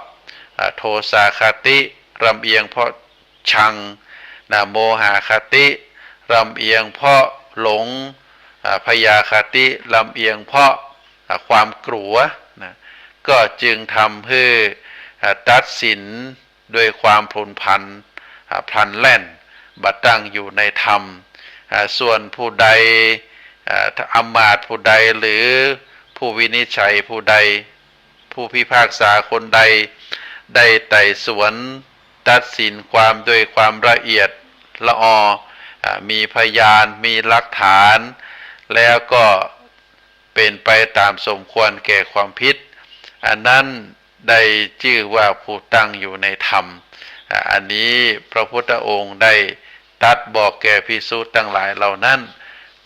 โทสาคติลำเอียงเพราะชังโมหคติลำเอียงเพราะหลงพยาคติลำเอียงเพราะความกลัวก็จึงทำให้ตัดสินด้วยความพลุนพลันแล่นบัดตั้งอยู่ในธรรมส่วนผู้ใดอามาตย์ผู้ใดหรือผู้วินิจฉัยผู้ใดผู้พิพากษาคนใดได้ไต่สวนตัดสินความด้วยความละเอียดละออมีพยานมีหลักฐานแล้วก็เป็นไปตามสมควรแก่ความผิดอันนั้นได้ชื่อว่าผู้ตั้งอยู่ในธรรม อันนี้พระพุทธองค์ได้ตรัสบอกแก่ภิกษุทั้งหลายเหล่านั้น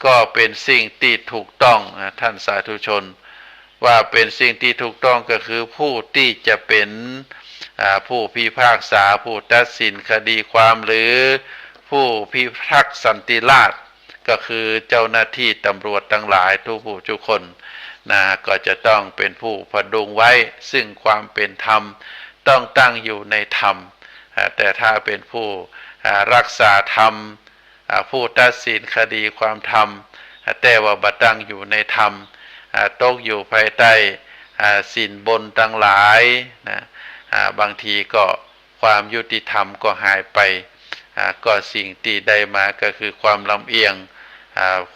ก็เป็นสิ่งที่ถูกต้องท่านสาธุชนว่าเป็นสิ่งที่ถูกต้องก็คือผู้ที่จะเป็นผู้พิพากษาผู้ตัดสินคดีความหรือผู้พิทักษ์สันติราษฎร์ก็คือเจ้าหน้าที่ตำรวจทั้งหลายทุกผู้ทุกคนก็จะต้องเป็นผู้พดุงไว้ซึ่งความเป็นธรรมต้องตั้งอยู่ในธรรมแต่ถ้าเป็นผู้รักษาธรรมผู้ตัดสินคดีความธรรมแต่ว่าบัตั้งอยู่ในธรรมตกอยู่ภายใต้สินบนทั้งหลายบางทีก็ความยุติธรรมก็หายไปก็สิ่งที่ได้มาก็คือความลำเอียง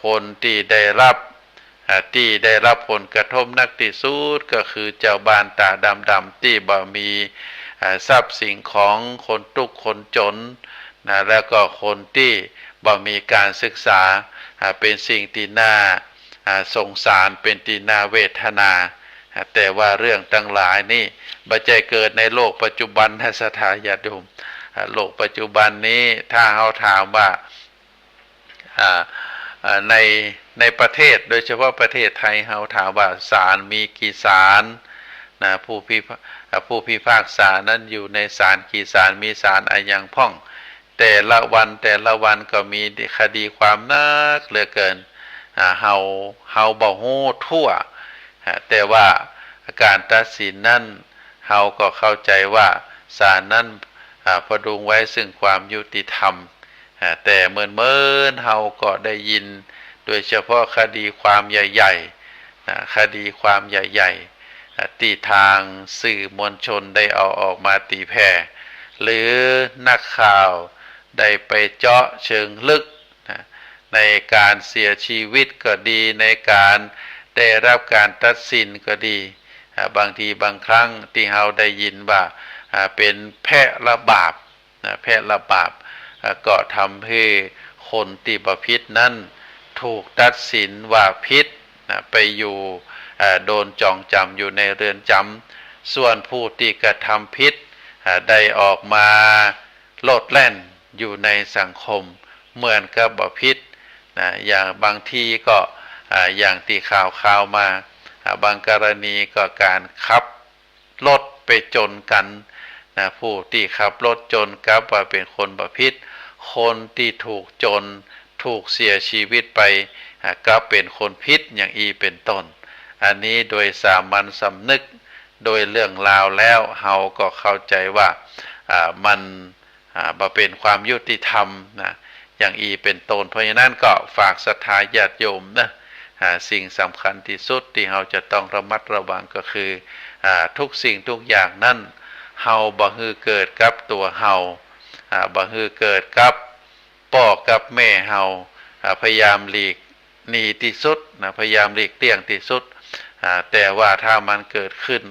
คนที่ได้รับผลกระทบนักที่สุดก็คือเจ้าบ้านตาดำๆที่บ่มีทรัพย์สิ่งของคนทุกข์คนจนแล้วก็คนที่บ่มีการศึกษาเป็นสิ่งที่น่าสงสารเป็นที่น่าเวทนาแต่ว่าเรื่องทั้งหลายนี่บัจจัยเกิดในโลกปัจจุบันนะสถาญาติโยมโลกปัจจุบันนี้ถ้าเขาถามว่าในประเทศโดยเฉพาะประเทศไทยเขาถามว่าศาลมีกี่ศาลผู้พิพากษานั้นอยู่ในศาลกี่ศาลมีศาลอะไรอย่างพ่องแต่ละวันก็มีคดีความนักเหลือเกินเฮาบ่ฮู้ทั่วแต่ว่าการตัดสินนั้นเฮาก็เข้าใจว่าศาลนั้นพดุงไว้ซึ่งความยุติธรรมแต่เมื่อเฮาก็ได้ยินโดยเฉพาะคดีความใหญ่ๆคดีความใหญ่ๆที่ทางสื่อมวลชนได้เอาออกมาตีแผ่หรือนักข่าวได้ไปเจาะเชิงลึกในการเสียชีวิตก็ดีในการได้รับการตัดสินก็ดีบางทีบางครั้งที่เราได้ยินว่าเป็นแพะระบาปก็ทำให้คนที่บ่ผิดนั้นถูกตัดสินว่าผิดไปอยู่โดนจองจำอยู่ในเรือนจำส่วนผู้ที่กระทำผิดได้ออกมาโลดแล่นอยู่ในสังคมเหมือนกับบ่ผิดอย่างบางทีก็อย่างที่ข่าวมาบางกรณีก็การขับรถไปจนกันผู้ที่ขับรถจนกับว่าเป็นคนบ่ผิดคนที่ถูกจนถูกเสียชีวิตไปก็เป็นคนผิดอย่างเป็นต้นอันนี้โดยสามัญสำนึกโดยเรื่องราวแล้วเฮาก็เข้าใจว่ามันบ่เป็นความยุติธรรมอย่างเป็นต้นเพราะฉะนั้นก็ฝากศรัทธาญาติโยมสิ่งสำคัญที่สุดที่เราจะต้องระมัดระวังก็คือทุกสิ่งทุกอย่างนั้นเฮาบ่ฮือเกิดกับตัวเฮาบ่ฮือเกิดกับพ่อกับแม่เฮาพยายามหลีกหนีที่สุดพยายามหลีกเลี่ยงที่สุดแต่ว่าถ้ามันเกิดขึ้น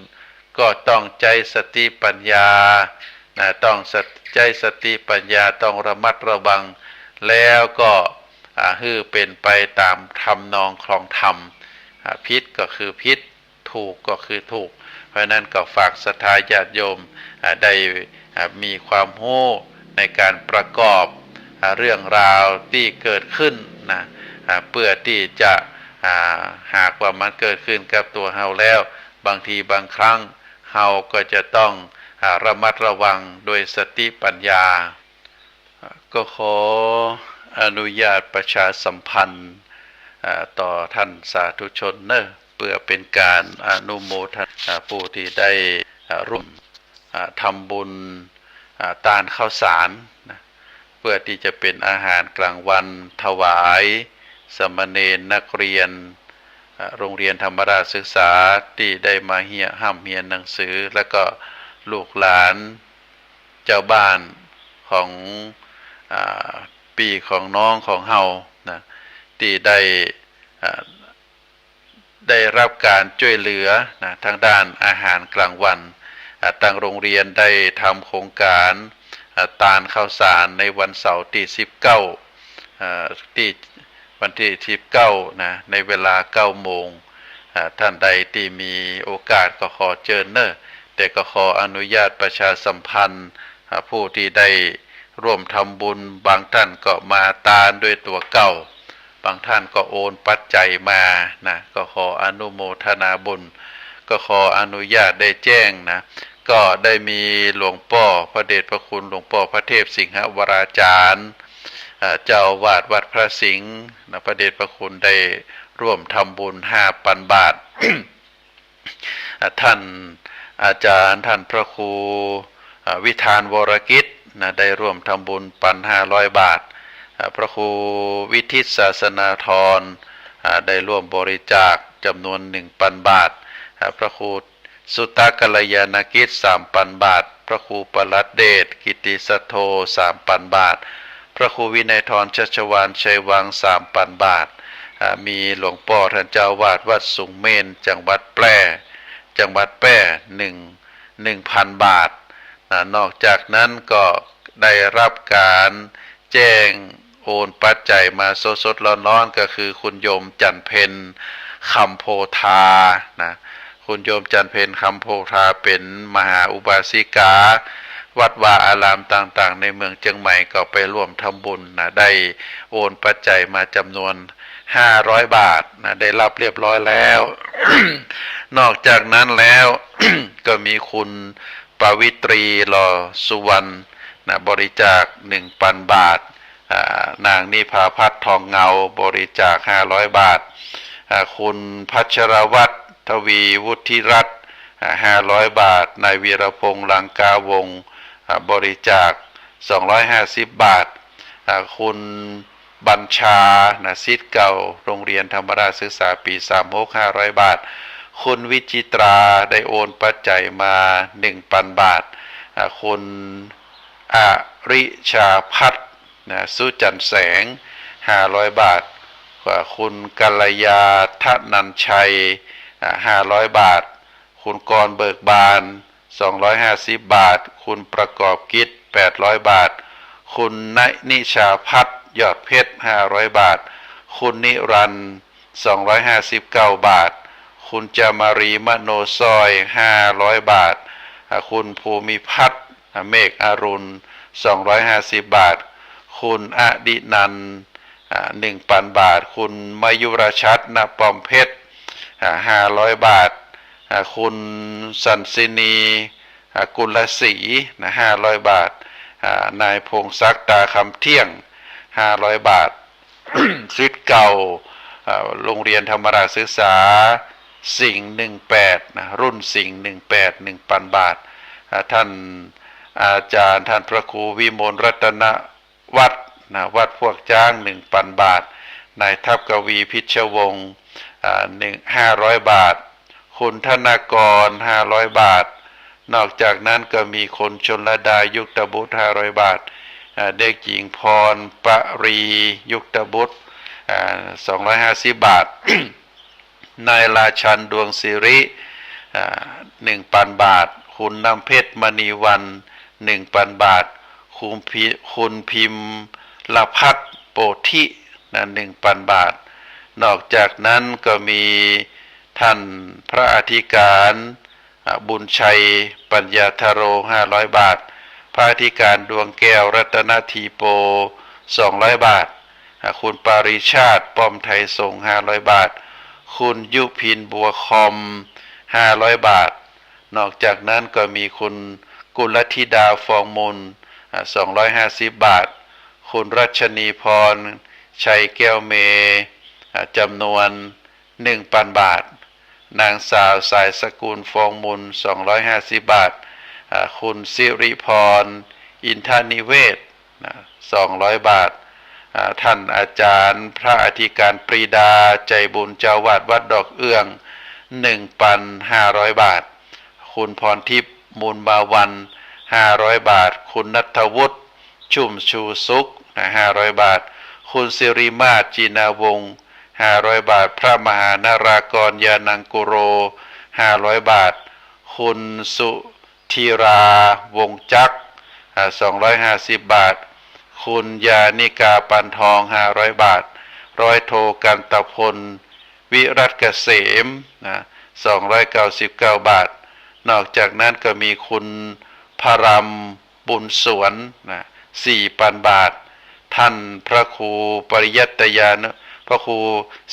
ก็ต้องใจสติปัญญาต้องใจสติปัญญาต้องระมัดระวังแล้วก็ฮือเป็นไปตามธรรมนองคลองธรรมผิดก็คือผิดถูกก็คือถูกเพราะนั้นก็ฝากศรัทธาญาติโยมได้มีความรู้ในการประกอบเรื่องราวที่เกิดขึ้นเพื่อที่จะหากว่ามันเกิดขึ้นกับตัวเฮาแล้วบางทีบางครั้งเฮาก็จะต้องระมัดระวังโดยสติปัญญาก็ขออนุญาตประชาสัมพันธ์ต่อท่านสาธุชนเพื่อเป็นการอนุโมทนาผู้ที่ได้ร่วมทำบุญทานข้าวสารเพื่อที่จะเป็นอาหารกลางวันถวายสมณเณรนักเรียนโรงเรียนธรรมราชศึกษาที่ได้มาเรียนหนังสือแล้วก็ลูกหลานเจ้าบ้านของปีของน้องของเฮาที่ได้รับการช่วยเหลือทางด้านอาหารกลางวันทางโรงเรียนได้ทำโครงการทานข้าวสารในวันเสาร์ที่19ที่วันที่19ในเวลา9 โมงท่านใดที่มีโอกาสก็ขอเชิญแต่ก็ขออนุญาตประชาสัมพันธ์ ผู้ที่ได้ร่วมทำบุญบางท่านก็มาตามด้วยตัวเก่าบางท่านก็โอนปัจจัยมานะก็ขออนุโมทนาบุญก็ขออนุญาตได้แจ้งนะก็ได้มีหลวงพ่อพระเดชพระคุณหลวงพ่อพระเทพสิงหวราจารย์เจ้าอาวาสวัดพระสิงห์นะพระเดชพระคุณได้ร่วมทำบุญ5,000 บาท ท่านอาจารย์ท่านพระครูวิธานวรกิจนะได้ร่วมทำบุญปัน500 บาทพระครูวิทิตศาสนาธรได้ร่วมบริจาคจำนวน 1,000 บาทพระครูสุตตกัลยาณกิจ 3,000 บาทพระครูปลัดเดชกิติสัทโธ 3,000 บาทพระครูวินัยธรชัชวานชัยวัง 3,000 บาทมีหลวงพ่อท่านเจ้าวาดวัดสุงเมนจังหวัดแพร่1,000 บาทนอกจากนั้นก็ได้รับการแจ้งโอนปัจจัยมาสดๆร้อนๆก็คือคุณโยมจันเพ็ญคำโพธานะคุณโยมจันเพ็ญคำโพธาเป็นมหาอุบาสิกาวัดวาอารามต่างๆในเมืองเชียงใหม่ก็ไปร่วมทำบุญนะได้โอนปัจจัยมาจำนวน500 บาทนะได้รับเรียบร้อยแล้ว นอกจากนั้นแล้ว ก็มีคุณปวิตรีหล่อสุวรรณนะบริจาค 1,000 บาทนางนิพาพัฒน์ทองเงาบริจาค500 บาทคุณพัชรวัฒน์ทวีวุฒิรัตน์500 บาทนายวีรพงษ์ลังกาวงศ์บริจาค250 บาทคุณบัญชาศิษย์เก่าโรงเรียนธรรมราชศึกษาปี36 500 บาทคุณวิจิตราได้โอนปัจจัยมา 1,000 บาทคุณอริชาพัฒน์สุจันแสง500 บาทคุณกัลยาทนันชัย500 บาทคุณกรเบิกบาน250 บาทคุณประกอบกิจ800 บาทคุณนิชาพัฒน์ยอดเพชร500 บาทคุณนิรันดร์259 บาทคุณจามารีมโนซอย500 บาทคุณภูมิพัฒน์เมฆอรุณ250 บาทคุณอดินันท์1,000 บาทคุณมายุรชัดณป้อมเพชร500 บาทคุณสันสินีกุลศรี500 บาทนายพงศักดิ์ตาคำเที่ยง500 บาท ศิษย์เก่าโรงเรียนธรรมราชศึกษาสิงห์18นะรุ่นสิงห์18 1,000 บาทท่านอาจารย์ท่านพระครูวิมลรัตนวัดนะวัดพวกจ้าง 1,000 บาทนายทัพกวีพิชวงศ์500 บาทคุณธนากร500 บาทนอกจากนั้นก็มีคนชนลดายุคตบุตร500 บาทเด็กหญิงพรปรียุคตบุตร250 บาท นายราชันดวงศิริ1,000 บาทคุณน้ำเพชรมณีวัน 1,000 บาทคุณพิมพ์ละพัฒน์โปธิ1,000 บาทนอกจากนั้นก็มีท่านพระอธิการบุญชัยปัญญาธโร500 บาทพระอธิการดวงแก้วรัตนทีโป200 บาทคุณปาริชาติป้อมไทยทรง500 บาทคุณยุพินบัวคอม500 บาทนอกจากนั้นก็มีคุณกุลธิดาฟองมน250 บาทคุณรัชนีพรชัยแก้วเมจำนวน 1,000 บาทนางสาวสายสกุลฟองมุน250 บาทคุณสิริพรอินทนิเวศ200 บาทท่านอาจารย์พระอธิการปรีดาใจบุญเจ้าวาดวัดดอกเอื้อง 1,500 บาทคุณพรทิพย์มูลบาวัน500 บาทคุณณัฐวุฒิชุ่มชูสุข500 บาทคุณสิริมาศจีนาวงศ์500 บาทพระมหานารากรยานังกุโร500 บาทคุณสุธีราวงจักร250 บาทคุณยานิกาปันทอง500 บาทร้อยโทกันตพลวิรัตเกษม299 บาทนอกจากนั้นก็มีคุณพรำ บุญสวนนะ4,000 บาทท่านพระครูปริยัตยานุพระครู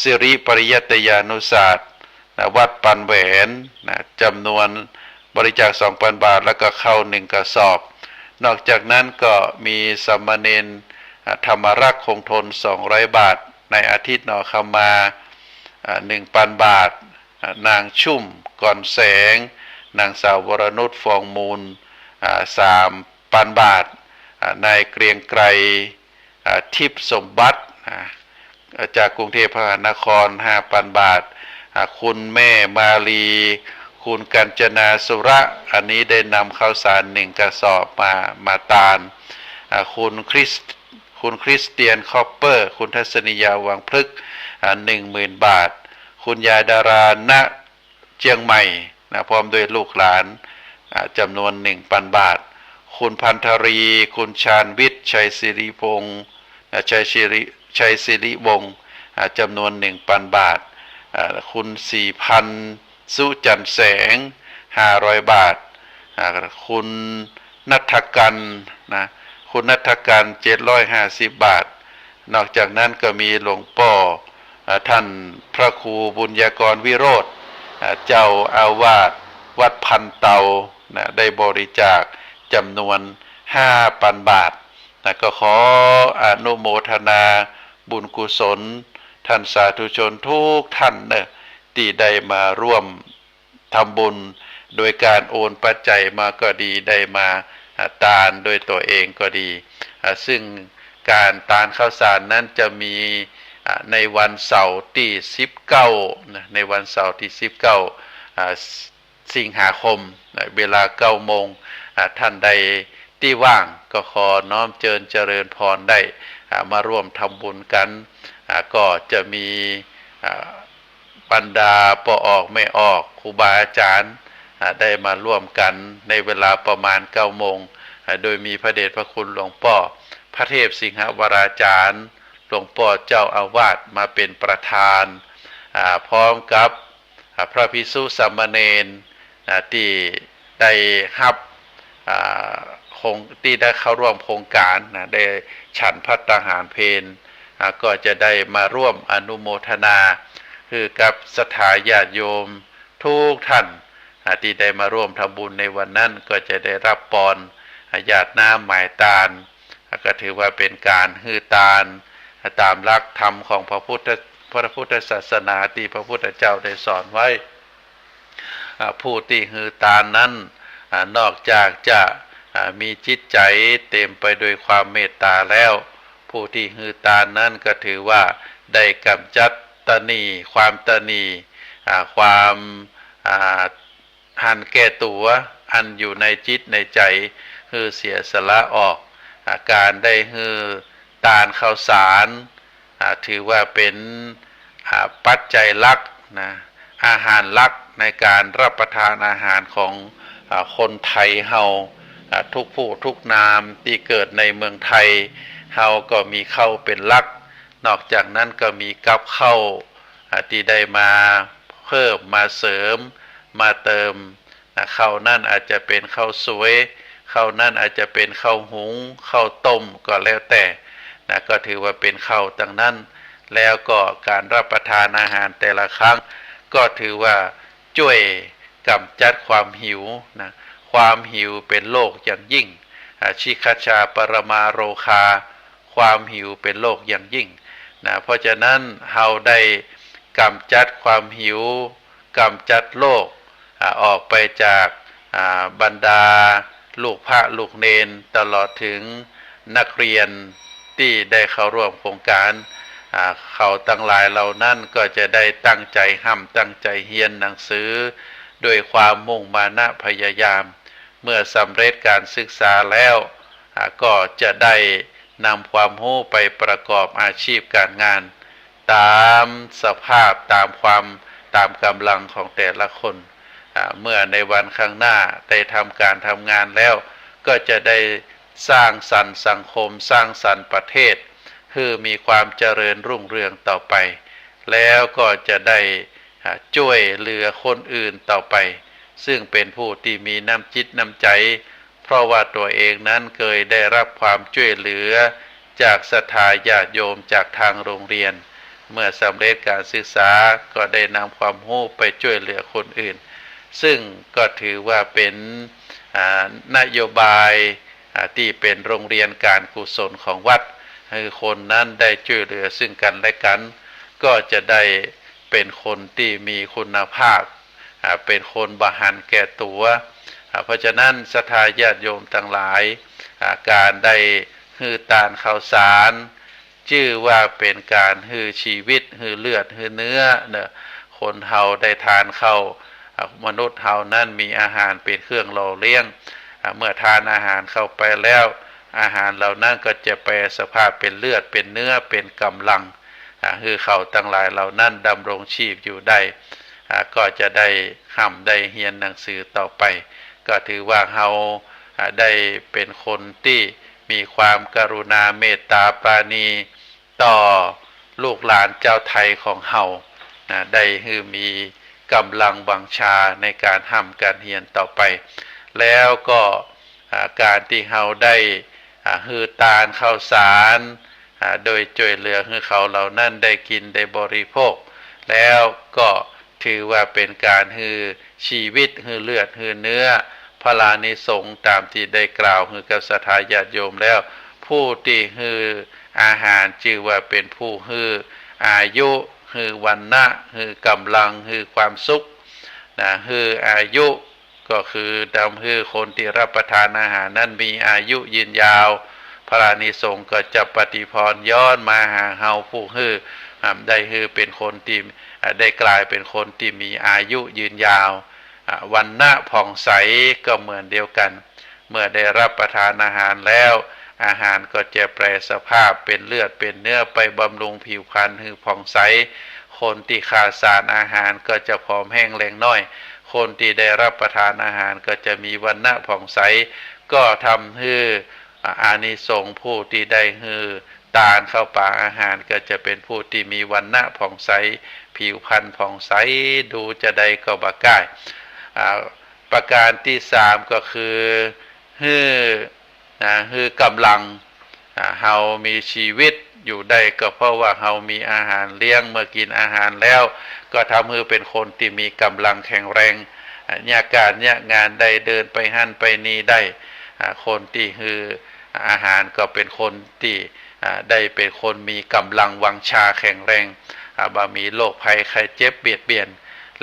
สิริปริยัตยานุศาสตร์นะวัดปันแหวนนะจำนวนบริจาค 2,000 บาทแล้วก็เข้า1 กระสอบนอกจากนั้นก็มีสามเณรธรรมรักษ์คงทน200 บาทในอาทิตย์นอคมา 1,000 บาทนางชุ่มก่อนแสงนางสาววรนุชฟองมูล3,000 บาทนายเกรียงไกรทิพย์สมบัติจากกรุงเทพมหานคร 5,000 บาทคุณแม่มาลีคุณกัญจนาสุระอันนี้ได้นำข้าวสาร1 กระสอบมาตาลคุณคริสเตียนคอปเปอร์คุณทัศนียาวังพฤกษ์10,000 บาทคุณยายดาราณเชียงใหม่พร้อมด้วยลูกหลานจำนวน 1,000 บาทคุณพันธรีคุณชาญวิทย์ชัยศิริพงศ์ชัยศิริวงศ์จำนวน 1,000 บาทคุณ4,000สุจันทร์แสง500 บาทคุณณัฐกันคุณณัฐกัน750 บาทนอกจากนั้นก็มีหลวงพ่อท่านพระครูบุญญากรวิโรธเจ้าอาวาสวัดพันเตาได้บริจาคจำนวน 5,000 บาทก็ขออนุโมทนาบุญกุศลท่านสาธุชนทุกท่านที่ได้มาร่วมทำบุญโดยการโอนปัจจัยมาก็ดีได้มาทานโดยตัวเองก็ดีซึ่งการทานข้าวสารนั้นจะมีในวันเสาร์ที่19ในวันเสาร์ที่19สิงหาคมเวลา9 โมงท่านใดที่ว่างก็ขอน้อมเจริญพรได้มาร่วมทำบุญกันก็จะมีบรรดาปออกไม่ออกครูบาอาจารย์ได้มาร่วมกันในเวลาประมาณ9 โมงโดยมีพระเดชพระคุณหลวงพ่อพระเทพสิงหวราจารย์หลวงพ่อเจ้าอาวาสมาเป็นประธานพร้อมกับพระภิกษุสามเณรที่ได้รับที่ได้เข้าร่วมโครงการได้ฉันภัตตาหารเพลก็จะได้มาร่วมอนุโมทนาคือกับศรัทธาญาติโยมทุกท่านที่ได้มาร่วมทำบุญในวันนั้นก็จะได้รับปอนหยาดน้ำหมายตาลก็ถือว่าเป็นการฮือตาลตามหลักธรรมของพระพุทธศาสนาที่พระพุทธเจ้าได้สอนไว้ผู้ที่ฮือตาลนั้นนอกจากจะมีจิตใจเต็มไปด้วยความเมตตาแล้วผู้ที่ฮือตาลนั้นก็ถือว่าได้กำจัดตนีความตนีความหันแก่ตัวอันอยู่ในจิตในใจคือเสียสละออกการได้ฮือตาลข้าวสารถือว่าเป็นปัจจัยหลักอาหารหลักในการรับประทานอาหารของคนไทยเฮาทุกผู้ทุกนามที่เกิดในเมืองไทยเฮาก็มีข้าวเป็นหลักนอกจากนั้นก็มีกับข้าวที่ได้มาเพิ่มมาเสริมมาเติมข้าวนั่นอาจจะเป็นข้าวสวยข้าวนั่นอาจจะเป็นข้าวหุงข้าวต้มก็แล้วแต่ก็ถือว่าเป็นข้าวต่างนั้นแล้วก็การรับประทานอาหารแต่ละครั้งก็ถือว่าช่วยกำจัดความหิวความหิวเป็นโรคอย่างยิ่งชิคชาปรมาโรคาความหิวเป็นโรคอย่างยิ่งเพราะฉะนั้นเราได้กำจัดความหิวกำจัดโรคออกไปจากบรรดาลูกพระลูกเนนตลอดถึงนักเรียนที่ได้เข้าร่วมโครงการเขาทั้งหลายเหล่านั้นก็จะได้ตั้งใจห้ำตั้งใจเรียนหนังสือด้วยความมุ่งมานะพยายามเมื่อสำเร็จการศึกษาแล้วก็จะได้นำความรู้ไปประกอบอาชีพการงานตามสภาพตามกำลังของแต่ละคนเมื่อในวันข้างหน้าได้ทำการทำงานแล้วก็จะได้สร้างสรรค์สังคมสร้างสรรค์ประเทศคือมีความเจริญรุ่งเรืองต่อไปแล้วก็จะได้ช่วยเหลือคนอื่นต่อไปซึ่งเป็นผู้ที่มีน้ำจิตน้ำใจพ เพราะว่าตัวเองนั้นเคยได้รับความช่วยเหลือจากศรัทธาญาติโยมจากทางโรงเรียนเมื่อสำเร็จการศึกษาก็ได้นำความรู้ไปช่วยเหลือคนอื่นซึ่งก็ถือว่าเป็นนโยบายที่เป็นโรงเรียนการกุศลของวัดคือคนนั้นได้ช่วยเหลือซึ่งกันและกันก็จะได้เป็นคนที่มีคุณภาพเป็นคนบาหันแก่ตัวเพราะฉะนั้นศรัทธาญาติโยมทั้งหลายการได้ฮือตานข้าวสารชื่อว่าเป็นการฮือชีวิตฮือเลือดฮือเนื้อเนี่ยคนเฮาได้ทานข้าวมนุษย์เฮานั้นมีอาหารเป็นเครื่องหล่อเลี้ยงเมื่อทานอาหารเข้าไปแล้วอาหารเหล่านั้นก็จะแปลสภาพเป็นเลือดเป็นเนื้อเป็นกำลังคือเขาทั้งหลายเหล่านั้นดำรงชีพอยู่ได้ก็จะได้ห้ำได้เรียนหนังสือต่อไปก็ถือว่าเฮาได้เป็นคนที่มีความกรุณาเมตตาปราณีต่อลูกหลานเจ้าไทยของเฮาได้คือมีกำลังบังชาในการห้ำการเรียนต่อไปแล้วก็การที่เฮาได้ฮือตานข้าวสารโดยช่วยเหลือให้เขาเหล่านั้นได้กินได้บริโภคแล้วก็ถือว่าเป็นการฮือชีวิตฮือเลือดฮือเนื้อพลานิสงส์ตามที่ได้กล่าวฮือกับศรัทธาญาติโยมแล้วผู้ที่ฮืออาหารชื่อว่าเป็นผู้ฮืออายุฮือวันนะฮือกำลังฮือความสุขฮืออายุก็คือทำให้คนที่รับประทานอาหารนั้นมีอายุยืนยาวพระนิสงส์ก็จะปฏิพรย้อนมาหาเฮาผู้ฮือได้ฮือเป็นคนที่ได้กลายเป็นคนที่มีอายุยืนยาววันณะผ่องใสก็เหมือนเดียวกันเมื่อได้รับประทานอาหารแล้วอาหารก็จะแปรสภาพเป็นเลือดเป็นเนื้อไปบำรุงผิวพรรณฮือผ่องใสคนที่ขาดสารอาหารก็จะผอมแห้งแรงน้อยคนที่ได้รับประทานอาหารก็จะมีวันณะผ่องใสก็ทำให้อานิสงส์ผู้ที่ได้ฮือตานเข้าปากอาหารก็จะเป็นผู้ที่มีวันณะผ่องใสผิวพรรณผ่องใสดูจะได้ก็บักก่ายประการที่สามก็คือคือกำลังเฮามีชีวิตอยู่ได้ก็เพราะว่าเฮามีอาหารเลี้ยงเมื่อกินอาหารแล้วก็ทำให้เป็นคนที่มีกำลังแข็งแรงเนี่ยการเนี่ยงานได้เดินไปหั่นไปนี่ได้คนที่คืออาหารก็เป็นคนที่ได้เป็นคนมีกำลังวังชาแข็งแรงบ่มีโรคภัยไข้เจ็บเบียดเบียน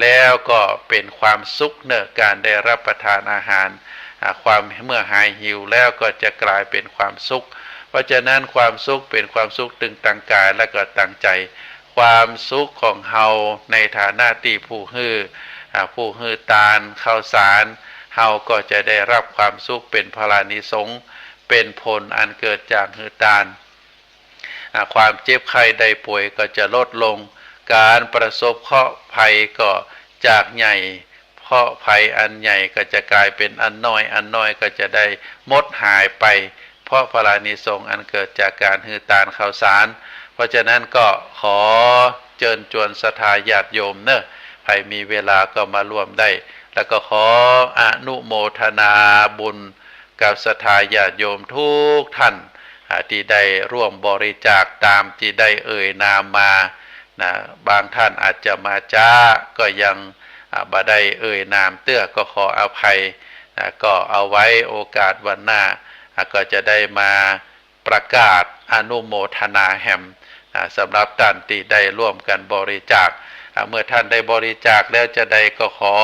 แล้วก็เป็นความสุขเนอะการได้รับประทานอาหารความเมื่อหายหิวแล้วก็จะกลายเป็นความสุขเพราะฉะนั้นความสุขเป็นความสุขตึงตังกายและก็ตังใจความสุขของเฮาในฐานะที่ผู้ฮือตานข้าวสารเฮาก็จะได้รับความสุขเป็นพลานิสงส์เป็นผลอันเกิดจากฮือตานความเจ็บไข้ได้ป่วยก็จะลดลงการประสบเคราะห์ภัยก็จากใหญ่เคราะห์ภัยอันใหญ่ก็จะกลายเป็นอันน้อยก็จะได้หมดหายไปเพราะพลานิสงส์อันเกิดจากการฮือตานข้าวสารเพราะฉะนั้นก็ขอเชิญชวนศรัทธาญาติโยมเนอะใครมีเวลาก็มาร่วมได้แล้วก็ขออนุโมทนาบุญกับศรัทธาญาติโยมทุกท่านที่ได้ร่วมบริจาคตามที่ได้เอ่ยนามมาบางท่านอาจจะมาจ้าก็ยังบ่ได้เอ่ยนามเตื้อก็ขออภัยก็เอาไว้โอกาสวันหน้าก็จะได้มาประกาศอนุโมทนาแห่มสำหรับท่านที่ได้ร่วมกันบริจาคเมื่อท่านได้บริจาคแล้วจะได้ก็ขอ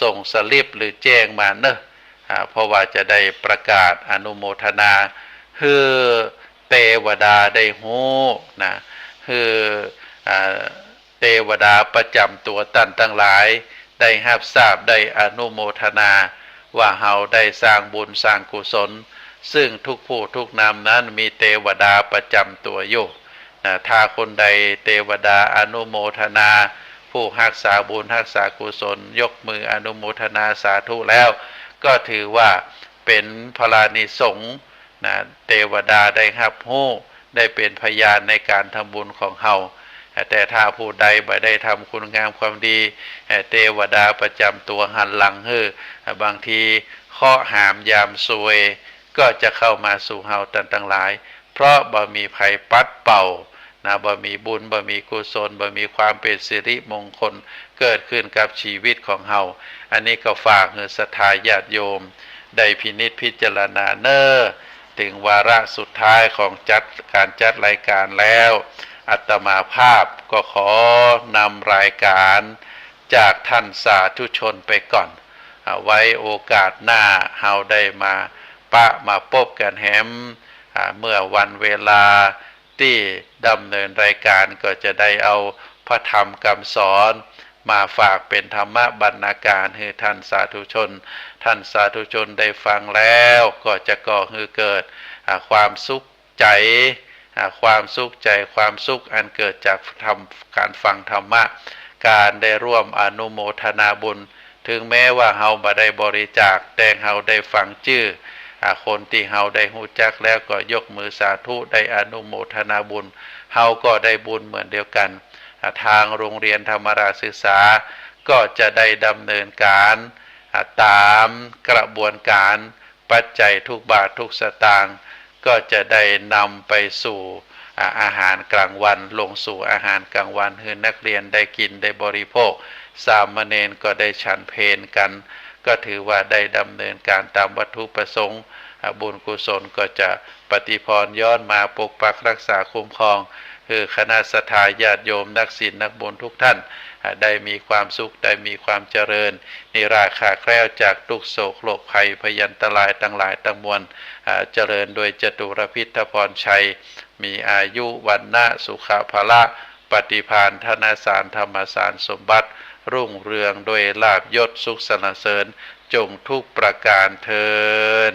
ส่งสลิปหรือแจ้งมาเนอะเพราะว่าจะได้ประกาศอนุโมทนาคือเทวดาได้ฮู้นะคือเทวดาประจำตัวท่านทั้งหลายได้รับทราบได้อนุโมทนาว่าเฮาได้สร้างบุญสร้างกุศลซึ่งทุกผู้ทุกนามนั้นมีเทวดาประจำตัวอยู่ถ้าคนใดเทวดาอนุโมทนาผู้รักษาบุญรักษากุศลยกมืออนุโมทนาสาธุแล้วก็ถือว่าเป็นพลานิสงส์เทวดาได้รับรู้ได้เป็นพยานในการทำบุญของเฮา แต่ถ้าผู้ใดบ่ได้ทำคุณงามความดีเทวดาประจำตัวหันหลังบางทีข้อหามยามซวยก็จะเข้ามาสู่เฮาทั้งหลายเพราะบ่มีภัยปัดเป่านะบ่มีบุญบ่มีกุศลบ่มีความเป็นสิริมงคลเกิดขึ้นกับชีวิตของเฮาอันนี้ก็ฝากศรัทธาญาติโยมได้พินิจพิจารณาถึงวาระสุดท้ายของการจัดรายการแล้วอาตมาภาพก็ขอนำรายการจากท่านสาธุชนไปก่อนไว้โอกาสหน้าเฮาได้มาพบกันแฮมเมื่อวันเวลาที่ดำเนินรายการก็จะได้เอาพระธรรมคำสอนมาฝากเป็นธรรมบรรณาการให้ท่านสาธุชนได้ฟังแล้วก็จะก่อให้เกิดความสุขใจความสุขอันเกิดจากการฟังธรรมะการได้ร่วมอนุโมทนาบุญถึงแม้ว่าเฮาบ่ได้บริจาคแต่เฮาได้ฟังชื่อคนที่เฮาได้ฮู้จักแล้วก็ยกมือสาธุได้อนุโมทนาบุญเฮาก็ได้บุญเหมือนเดียวกันทางโรงเรียนธรรมราชศึกษาก็จะได้ดำเนินการตามกระบวนการปัจจัยทุกบาททุกสตางค์ก็จะได้นำไปสู่อาหารกลางวันลงสู่อาหารกลางวันให้นักเรียนได้กินได้บริโภคสามเณรก็ได้ฉันเพลกันก็ถือว่าได้ดำเนินการตามวัตถุประสงค์บุญกุศลก็จะปฏิพรย้อนมาปกปักรักษาคุ้มครองคือคณะศรัทธาญาติโยมนักศีลนักบุญทุกท่านได้มีความสุขได้มีความเจริญนิราคาแคล้วจากทุกโศกโรคภัยพยันตรายทั้งหลายทั้งมวลเจริญโดยจตุรพิธพรชัยมีอายุวันนะสุขภาละปฏิภาณธนสารธรรมสารสมบัติรุ่งเรืองโดยลาภยศสุขสรรเสริญจงทุกประการเทิน